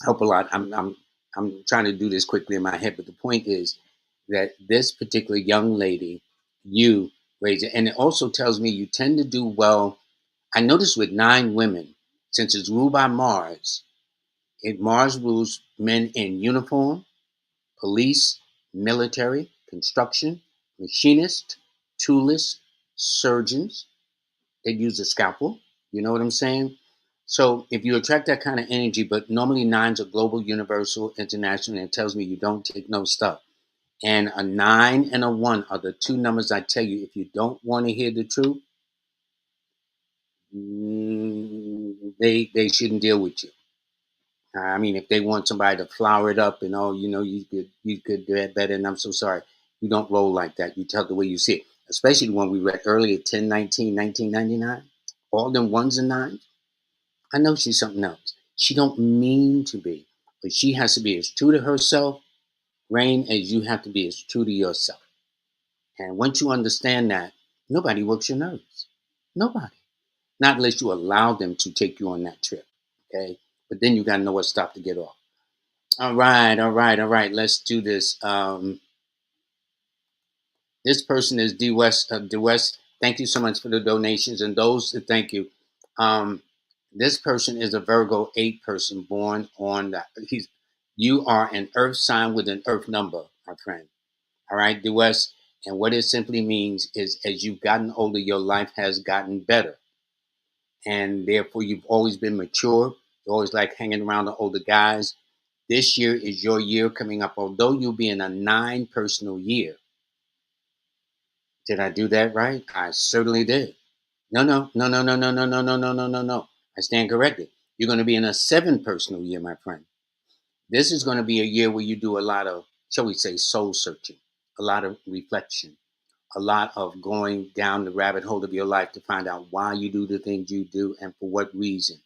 help a lot. I'm trying to do this quickly in my head, but the point is that this particular young lady, you raise it, and it also tells me you tend to do well. I noticed with 9 women, since it's ruled by Mars, Mars rules men in uniform, police, military, construction, machinist, toolists, surgeons. They'd use a scalpel. You know what I'm saying? So if you attract that kind of energy, but normally nines are global, universal, international, and it tells me you don't take no stuff. And a 9 and a 1 are the two numbers I tell you if you don't want to hear the truth, they shouldn't deal with you. I mean, if they want somebody to flower it up and oh, you could do it better, and I'm so sorry, you don't roll like that. You tell the way you see it, especially the one we read earlier, 1019, 1999, all them ones and nines. I know she's something else. She don't mean to be, but she has to be as true to herself, Rain, as you have to be as true to yourself. And once you understand that, nobody works your nerves. Nobody. Not unless you allow them to take you on that trip. Okay. But then you gotta know what stop to get off. All right, all right, all right. Let's do this. This person is D West. D West. Thank you so much for the donations and those. Thank you. Um, this person is a Virgo 8 person born on the. He's. You are an Earth sign with an Earth number, my friend. All right, D West. And what it simply means is, as you've gotten older, your life has gotten better, and therefore you've always been mature. You always like hanging around the older guys. This year is your year coming up. Although you'll be in a 9 personal year, did I do that right? I certainly did. No, no, no, no, no, no, no, no, no, no, no, no, no. I stand corrected. You're going to be in a 7 personal year, my friend. This is going to be a year where you do a lot of, shall we say, soul searching, a lot of reflection, a lot of going down the rabbit hole of your life to find out why you do the things you do and for what reason,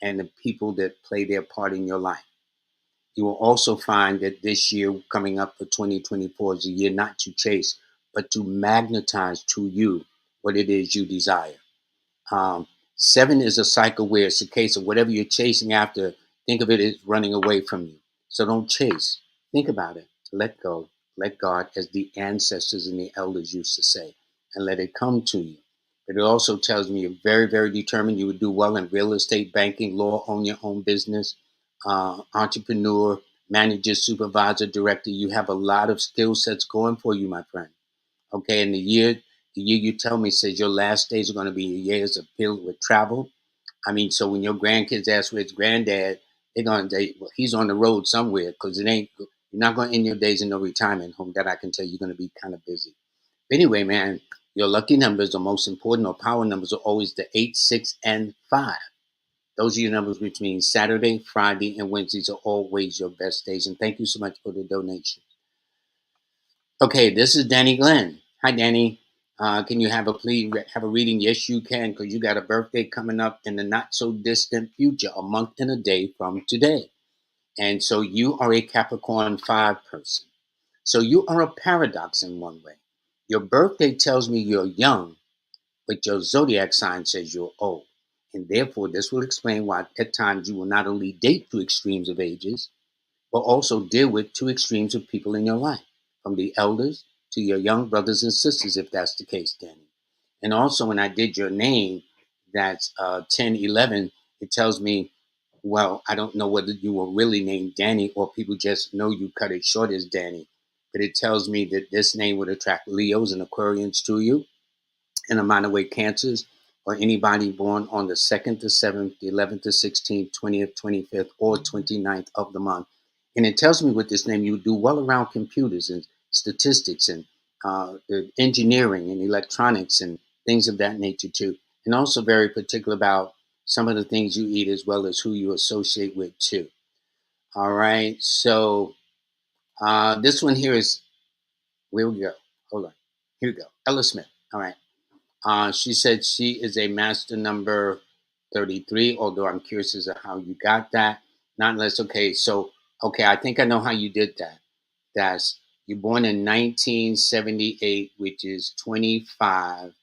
and the people that play their part in your life. You will also find that this year coming up for 2024 is a year not to chase, but to magnetize to you what it is you desire. Um, 7 is a cycle where it's a case of whatever you're chasing after, think of it as running away from you. So don't chase. Think about it. Let go. Let God, as the ancestors and the elders used to say, and let it come to you. But it also tells me you're very, very determined. You would do well in real estate, banking, law, own your own business, entrepreneur, manager, supervisor, director. You have a lot of skill sets going for you, my friend. Okay, and the year you tell me says your last days are going to be years of filled with travel. I mean, so when your grandkids ask where his granddad, well, he's on the road somewhere because it ain't. You're not going to end your days in no retirement home. That I can tell you, you're going to be kind of busy. Anyway, man, your lucky numbers, the most important or power numbers, are always the 8, 6, and 5. Those are your numbers between Saturday, Friday, and Wednesdays are always your best days. And thank you so much for the donation. Okay, this is Danny Glenn. Hi, Danny. Can you have a please have a reading? Yes, you can, because you got a birthday coming up in the not so distant future, a month and a day from today. And so you are a Capricorn 5 person. So you are a paradox in one way. Your birthday tells me you're young, but your zodiac sign says you're old. And therefore, this will explain why at times you will not only date two extremes of ages, but also deal with two extremes of people in your life, from the elders to your young brothers and sisters, if that's the case, Danny. And also, when I did your name, that's 1011, it tells me, well, I don't know whether you were really named Danny or people just know you cut it short as Danny, but it tells me that this name would attract Leos and Aquarians to you in a minor way, Cancers, or anybody born on the 2nd to 7th, the 11th to 16th, 20th, 25th, or 29th of the month and it tells me with this name you do well around computers and statistics and engineering and electronics and things of that nature too, and also very particular about some of the things you eat as well as who you associate with too. All right, so this one here is where we go. Hold on, here we go. Ella Smith. All right. She said she is a master number 33, although I'm curious as to how you got that. Not unless, okay, so, okay, I think I know how you did that. That's, you're born in 1978, which is 25,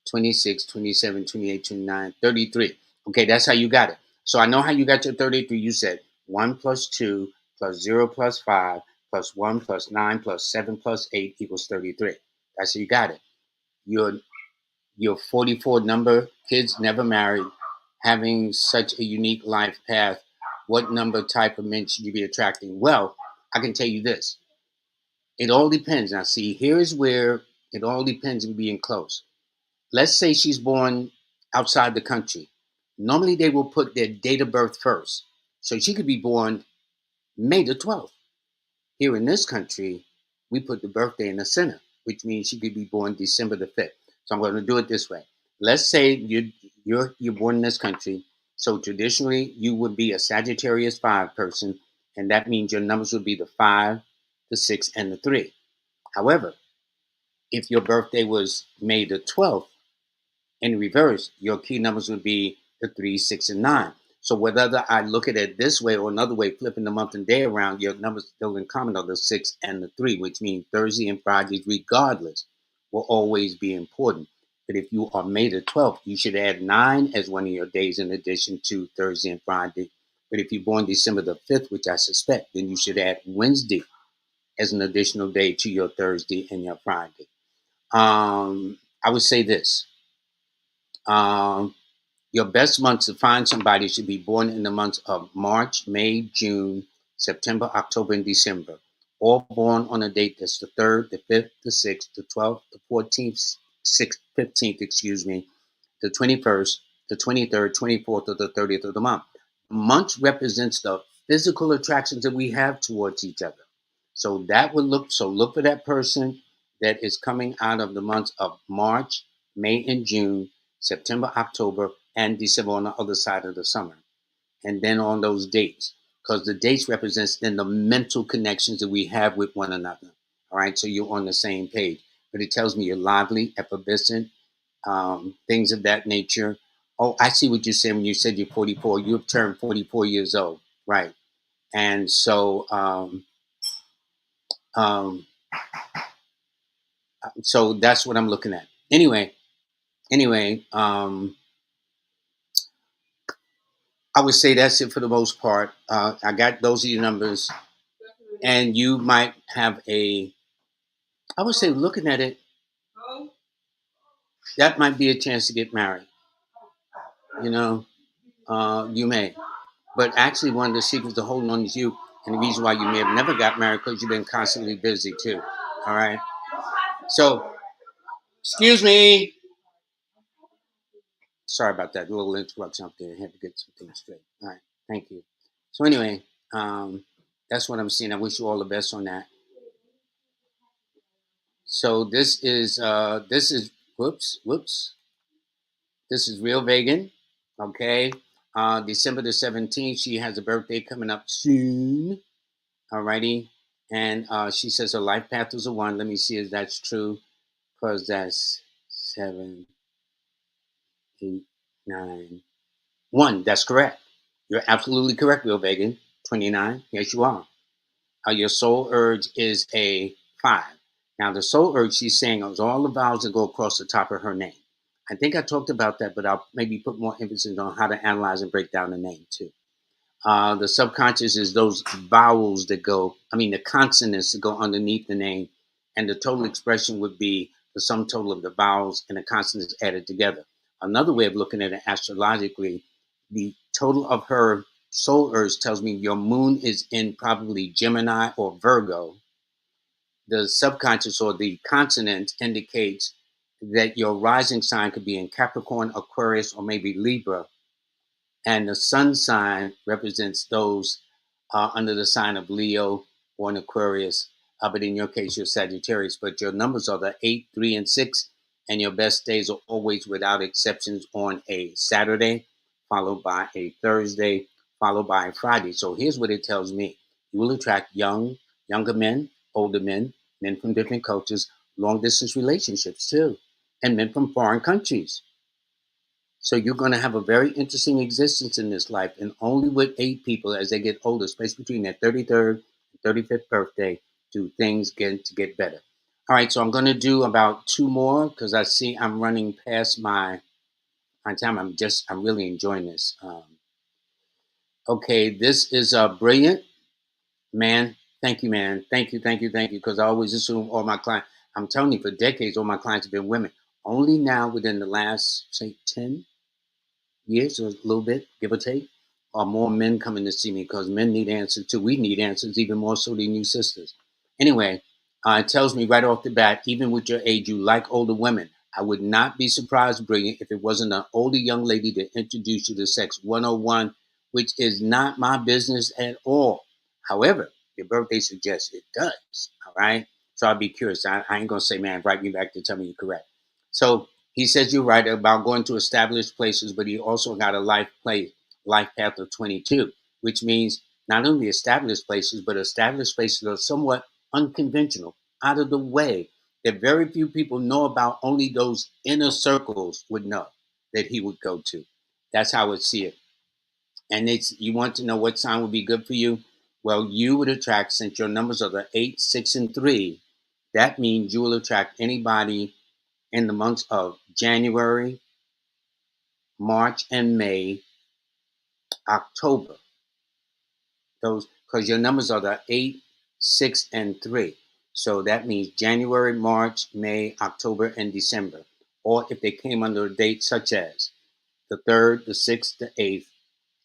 26, 27, 28, 29, 33. Okay, that's how you got it. So I know how you got your 33. You said 1 plus 2 plus 0 plus 5 plus 1 plus 9 plus 7 plus 8 equals 33. That's how you got it. You're your 44 number, kids never married, having such a unique life path, what number type of men should you be attracting? Well, I can tell you this. It all depends. Now, see, here's where it all depends on being close. Let's say she's born outside the country. Normally, they will put their date of birth first. So she could be born May the 12th. Here in this country, we put the birthday in the center, which means she could be born December the 5th. So I'm going to do it this way. Let's say you're born in this country. So traditionally, you would be a Sagittarius 5 person, and that means your numbers would be the 5, the 6, and the 3. However, if your birthday was May the 12th, in reverse, your key numbers would be the 3, 6, and 9. So whether I look at it this way or another way, flipping the month and day around, your numbers still in common are the 6 and the 3, which means Thursday and Fridays, regardless, will always be important. But if you are May the 12th, you should add 9 as one of your days in addition to Thursday and Friday. But if you're born December the 5th, which I suspect, then you should add Wednesday as an additional day to your Thursday and your Friday. I would say this. Um, your best months to find somebody should be born in the months of March, May, June, September, October, and December. All born on a date that's the 3rd, the 5th, the 6th, the 12th, the 14th, 6th, 15th, excuse me, the 21st, the 23rd, 24th, or the 30th of the month. Months represents the physical attractions that we have towards each other. So that would look for that person that is coming out of the months of March, May, and June, September, October, and December on the other side of the summer. And then on those dates, because the dates represents then the mental connections that we have with one another. All right, so you're on the same page. But it tells me you're lively, effervescent, things of that nature. Oh, I see what you're saying when you said you're 44. You've turned 44 years old, right? And um, so that's what I'm looking at. Anyway, I would say that's it for the most part. I got those are your numbers, and you might have a. I would say, looking at it, that might be a chance to get married. You know, you may, but actually, one of the secrets to holding on is you, and the reason why you may have never got married because you've been constantly busy too. All right. So, excuse me. Sorry about that little interruption up there. I had to get some things straight. All right. Thank you. So anyway, that's what I'm seeing. I wish you all the best on that. So this is whoops. This is real vegan. Okay. December the 17th. She has a birthday coming up soon. Alrighty. And she says her life path was a 1. Let me see if that's true. Because that's 7, 8, 9, 1. That's correct. You're absolutely correct, real vegan. 29. Yes, you are. Your soul urge is a 5. Now, the soul urge she's saying is all the vowels that go across the top of her name. I think I talked about that, but I'll maybe put more emphasis on how to analyze and break down the name too. The subconscious is those vowels that go, the consonants that go underneath the name, and the total expression would be the sum total of the vowels and the consonants added together. Another way of looking at it astrologically, the total of her soul urge tells me your moon is in probably Gemini or Virgo. The subconscious or the consonant indicates that your rising sign could be in Capricorn, Aquarius, or maybe Libra, and the sun sign represents those under the sign of Leo or an Aquarius. But in your case, you're Sagittarius. But your numbers are the 8, 3, and 6. And your best days are always, without exceptions, on a Saturday, followed by a Thursday, followed by a Friday. So here's what it tells me: you will attract younger men, older men from different cultures, long distance relationships too, and men from foreign countries. So you're going to have a very interesting existence in this life, and only with 8 people as they get older, especially between their 33rd and 35th birthday, do things get better. All right, so I'm going to do about 2 more because I see I'm running past my time. I'm really enjoying this. Okay, this is brilliant, man. Thank you, man. Thank you. Because I always assume all my clients. I'm telling you, for decades, all my clients have been women. Only now, within the last say 10 years or a little bit, give or take, are more men coming to see me because men need answers too. We need answers even more so than you sisters. Anyway, it tells me right off the bat, even with your age, you like older women. I would not be surprised, Brilliant, if it wasn't an older young lady to introduce you to Sex 101, which is not my business at all. However, your birthday suggests it does. All right. So I'll be curious. I ain't going to say, man, write me back to tell me you're correct. So he says you're right about going to established places, but he also got a life path of 22, which means not only established places, but established places are somewhat unconventional, out of the way, that very few people know about. Only those inner circles would know that he would go to. That's how I would see it. And it's you want to know what sign would be good for you? Well, you would attract, since your numbers are the 8, 6, and 3. That means you will attract anybody in the months of January, March, and May, October. Those because your numbers are the 8, 6, and 3. So that means January, March, May, October, and December. Or if they came under a date such as the 3rd, the 6th, the 8th,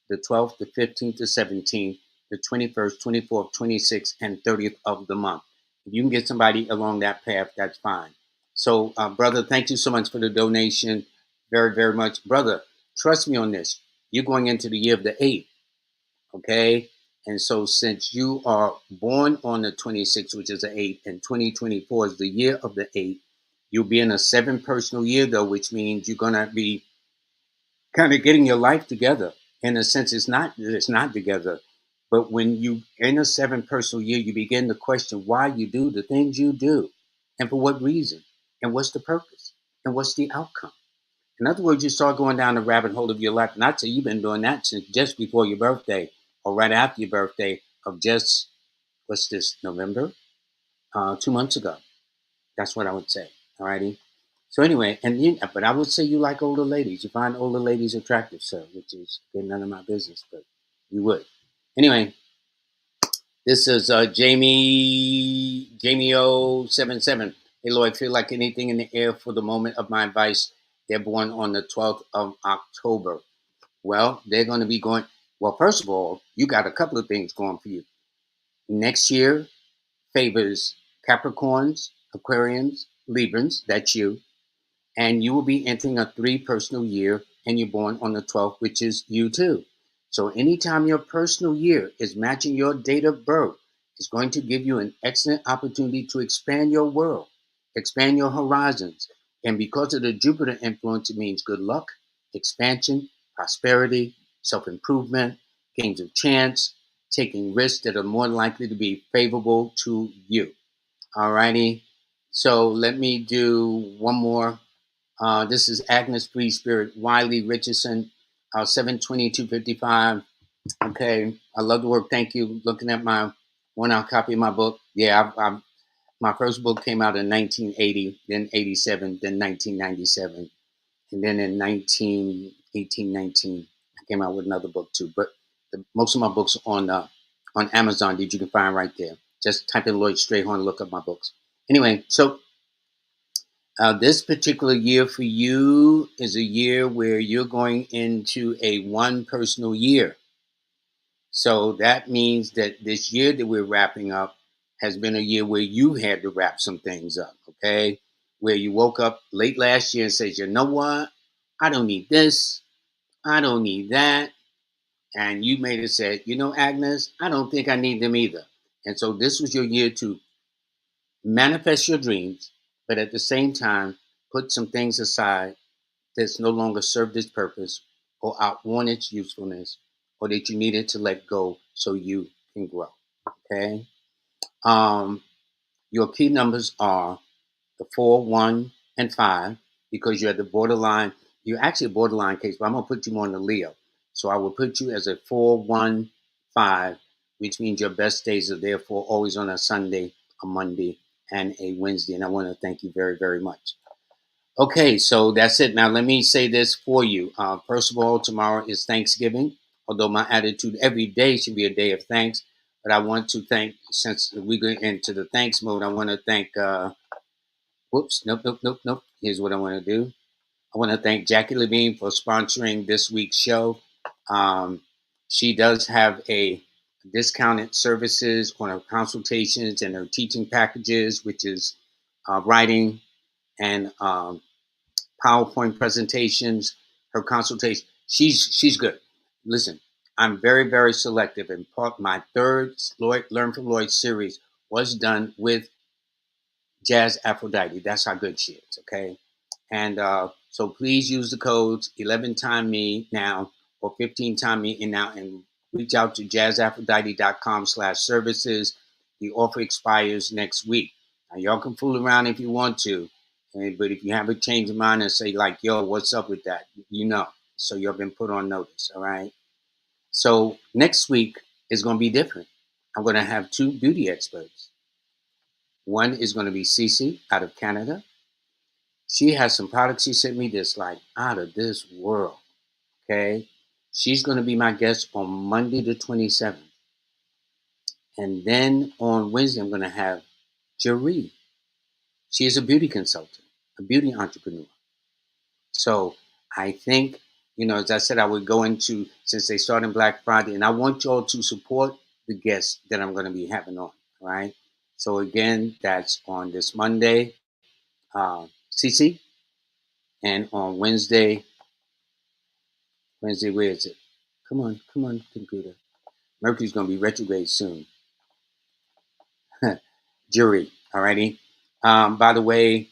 the 12th, the 15th, the 17th, the 21st, 24th, 26th, and 30th of the month. If you can get somebody along that path, that's fine. So, brother, thank you so much for the donation. Very, very much. Brother, trust me on this. You're going into the year of the 8th, okay? And so, since you are born on the 26th, which is the 8th, and 2024 is the year of the 8th, you'll be in a 7 personal year, though, which means you're going to be kind of getting your life together. In a sense, it's not together, but when you in a 7 personal year, you begin to question why you do the things you do, and for what reason, and what's the purpose, and what's the outcome. In other words, you start going down the rabbit hole of your life. Not say you've been doing that since just before your birthday or right after your birthday of just what's this November, 2 months ago. That's what I would say. Alrighty. So anyway, but I would say you like older ladies. You find older ladies attractive, sir, which is again none of my business, but you would. Anyway, this is Jamie O77. Hey Lloyd, feel like anything in the air for the moment of my advice. They're born on the 12th of October. Well, they're going to be going. Well, first of all, you got a couple of things going for you. Next year favors Capricorns, Aquarians, Librans. That's you, and you will be entering a 3 personal year, and you're born on the 12th, which is you too. So anytime your personal year is matching your date of birth, it's going to give you an excellent opportunity to expand your world, expand your horizons. And because of the Jupiter influence, it means good luck, expansion, prosperity, self-improvement, games of chance, taking risks that are more likely to be favorable to you. All righty. So let me do one more. This is Agnes Free Spirit, Wiley Richardson, 72255. Okay, I love the work. Thank you. Looking at my one out copy of my book. Yeah, my first book came out in 1980, then 87, then 1997, and then in 19 I came out with another book too. But most of my books are on Amazon that you can find right there. Just type in Lloyd Strayhorn, look up my books. Anyway, so this particular year for you is a year where you're going into a 1 personal year. So that means that this year that we're wrapping up has been a year where you had to wrap some things up, okay? Where you woke up late last year and said, you know what? I don't need this. I don't need that. and you made it said, Agnes, I don't think I need them either. And so this was your year to manifest your dreams, but at the same time, put some things aside that's no longer served its purpose or outworn its usefulness or that you needed to let go so you can grow. Okay. Um, your key numbers are the 4, 1, and 5 because you're at the borderline. You're actually a borderline case, but I'm going to put you more in the Leo. So I will put you as a 4, 1, 5, which means your best days are therefore always on a Sunday, a Monday, and a Wednesday. And I want to thank you very, very much. Okay, so that's it. Now, let me say this for you. First of all, tomorrow is Thanksgiving, although my attitude every day should be a day of thanks. But I want to thank, since we go into the thanks mode, I want to thank, whoops, nope, nope, nope, nope. Here's what I want to do. I want to thank Jackie Levine for sponsoring this week's show. Um, she does have a discounted services on her consultations and her teaching packages, which is writing and PowerPoint presentations, her consultation. She's good. Listen, I'm very, very selective, and my third Learn from Lloyd series was done with Jazz Aphrodite. That's how good she is. Okay, and so please use the codes 11 time me now or 15 time me in now, and reach out to jazzaphrodite.com/services. The offer expires next week. Now y'all can fool around if you want to, but if you have a change of mind and say like, "Yo, what's up with that?" So you've been put on notice. All right. So next week is going to be different. I'm going to have two beauty experts. One is going to be Cece out of Canada. She has some products she sent me that's like out of this world. Okay. She's going to be my guest on Monday the 27th. And then on Wednesday, I'm going to have Jeree. She is a beauty consultant, a beauty entrepreneur. So I think, as I said, I would go into, since they start in Black Friday, and I want y'all to support the guests that I'm going to be having on. All right. So again, that's on this Monday, Cece, and on Wednesday, where is it? Come on, computer. Mercury's going to be retrograde soon. Jury, alrighty. By the way,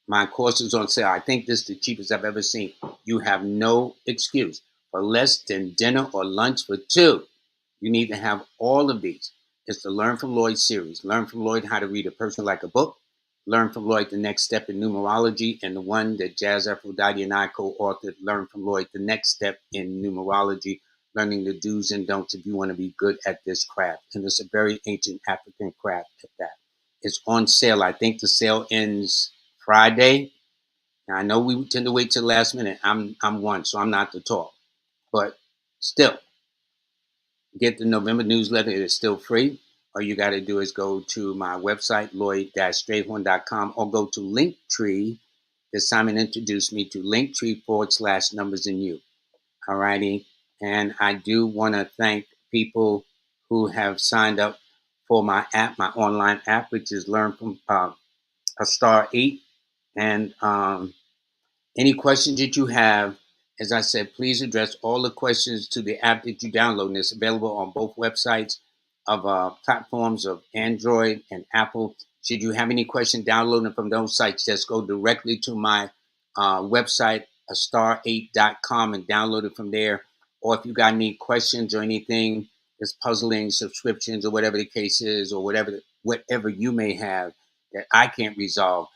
my course is on sale. I think this is the cheapest I've ever seen. You have no excuse. For less than dinner or lunch for two, you need to have all of these. It's the Learn from Lloyd series. Learn from Lloyd how to read a person like a book. Learn from Lloyd the next step in numerology, and the one that Jazz Aphrodite and I co-authored, Learn from Lloyd the next step in numerology, learning the do's and don'ts if you want to be good at this craft. And it's a very ancient African craft at that. It's on sale. I think the sale ends Friday. Now, I know we tend to wait till the last minute. I'm one, so I'm not the talk. But still, get the November newsletter. It is still free. All you got to do is go to my website, Lloyd-Strayhorn.com, or go to Linktree, that Simon introduced me to, Linktree /numbers and you. All righty. And I do want to thank people who have signed up for my app, my online app, which is Learn from a Star 8. And any questions that you have, as I said, please address all the questions to the app that you download. And it's available on both websites of platforms of Android and Apple. Should you have any questions downloading from those sites, just go directly to my website, astar8.com, and download it from there. Or if you got any questions or anything that's puzzling, subscriptions or whatever the case is, or whatever you may have that I can't resolve,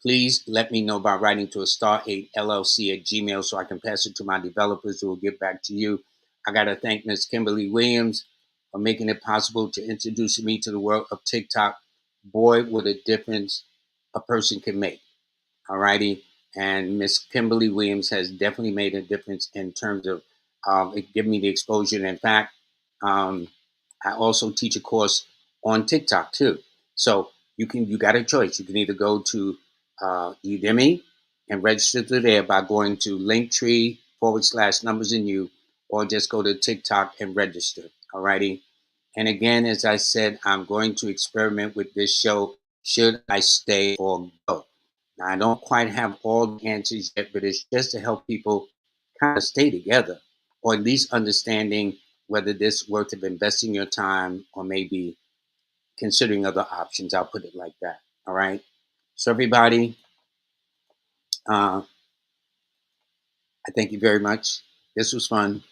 please let me know by writing to a star8llc@gmail so I can pass it to my developers who will get back to you. I got to thank Miss Kimberly Williams for making it possible to introduce me to the world of TikTok. Boy, what a difference a person can make. All righty. And Miss Kimberly Williams has definitely made a difference in terms of it giving me the exposure. And in fact, um, I also teach a course on TikTok too. So you got a choice. You can either go to Udemy and register through there by going to Linktree /numbers and you, or just go to TikTok and register. Alrighty. And again, as I said, I'm going to experiment with this show. Should I stay or go? Now, I don't quite have all the answers yet, but it's just to help people kind of stay together, or at least understanding whether this worth of investing your time or maybe considering other options. I'll put it like that. All right. So everybody, uh, I thank you very much. This was fun.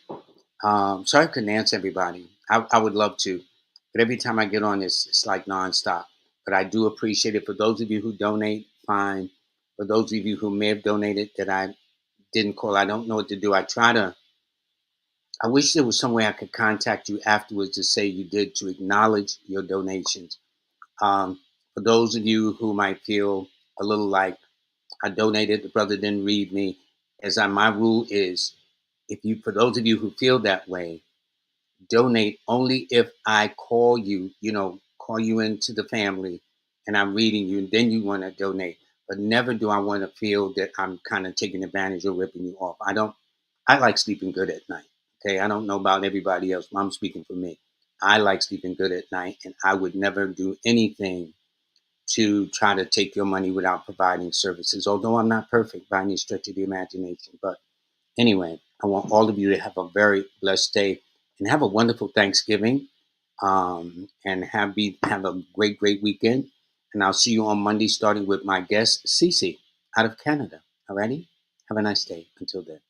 Sorry I couldn't answer everybody. I would love to, but every time I get on this, it's like nonstop. But I do appreciate it. For those of you who donate, fine. For those of you who may have donated that I didn't call, I don't know what to do. I wish there was some way I could contact you afterwards to say you did, to acknowledge your donations. For those of you who might feel a little like I donated, the brother didn't read me, my rule is, if you, for those of you who feel that way, donate only if I call you, call you into the family and I'm reading you, and then you want to donate. But never do I want to feel that I'm kind of taking advantage or ripping you off. I like sleeping good at night. Okay. I don't know about everybody else, but I'm speaking for me. I like sleeping good at night, and I would never do anything to try to take your money without providing services, although I'm not perfect by any stretch of the imagination. But anyway, I want all of you to have a very blessed day and have a wonderful Thanksgiving. And have a great weekend. And I'll see you on Monday, starting with my guest, Cece, out of Canada. Alrighty? Have a nice day. Until then.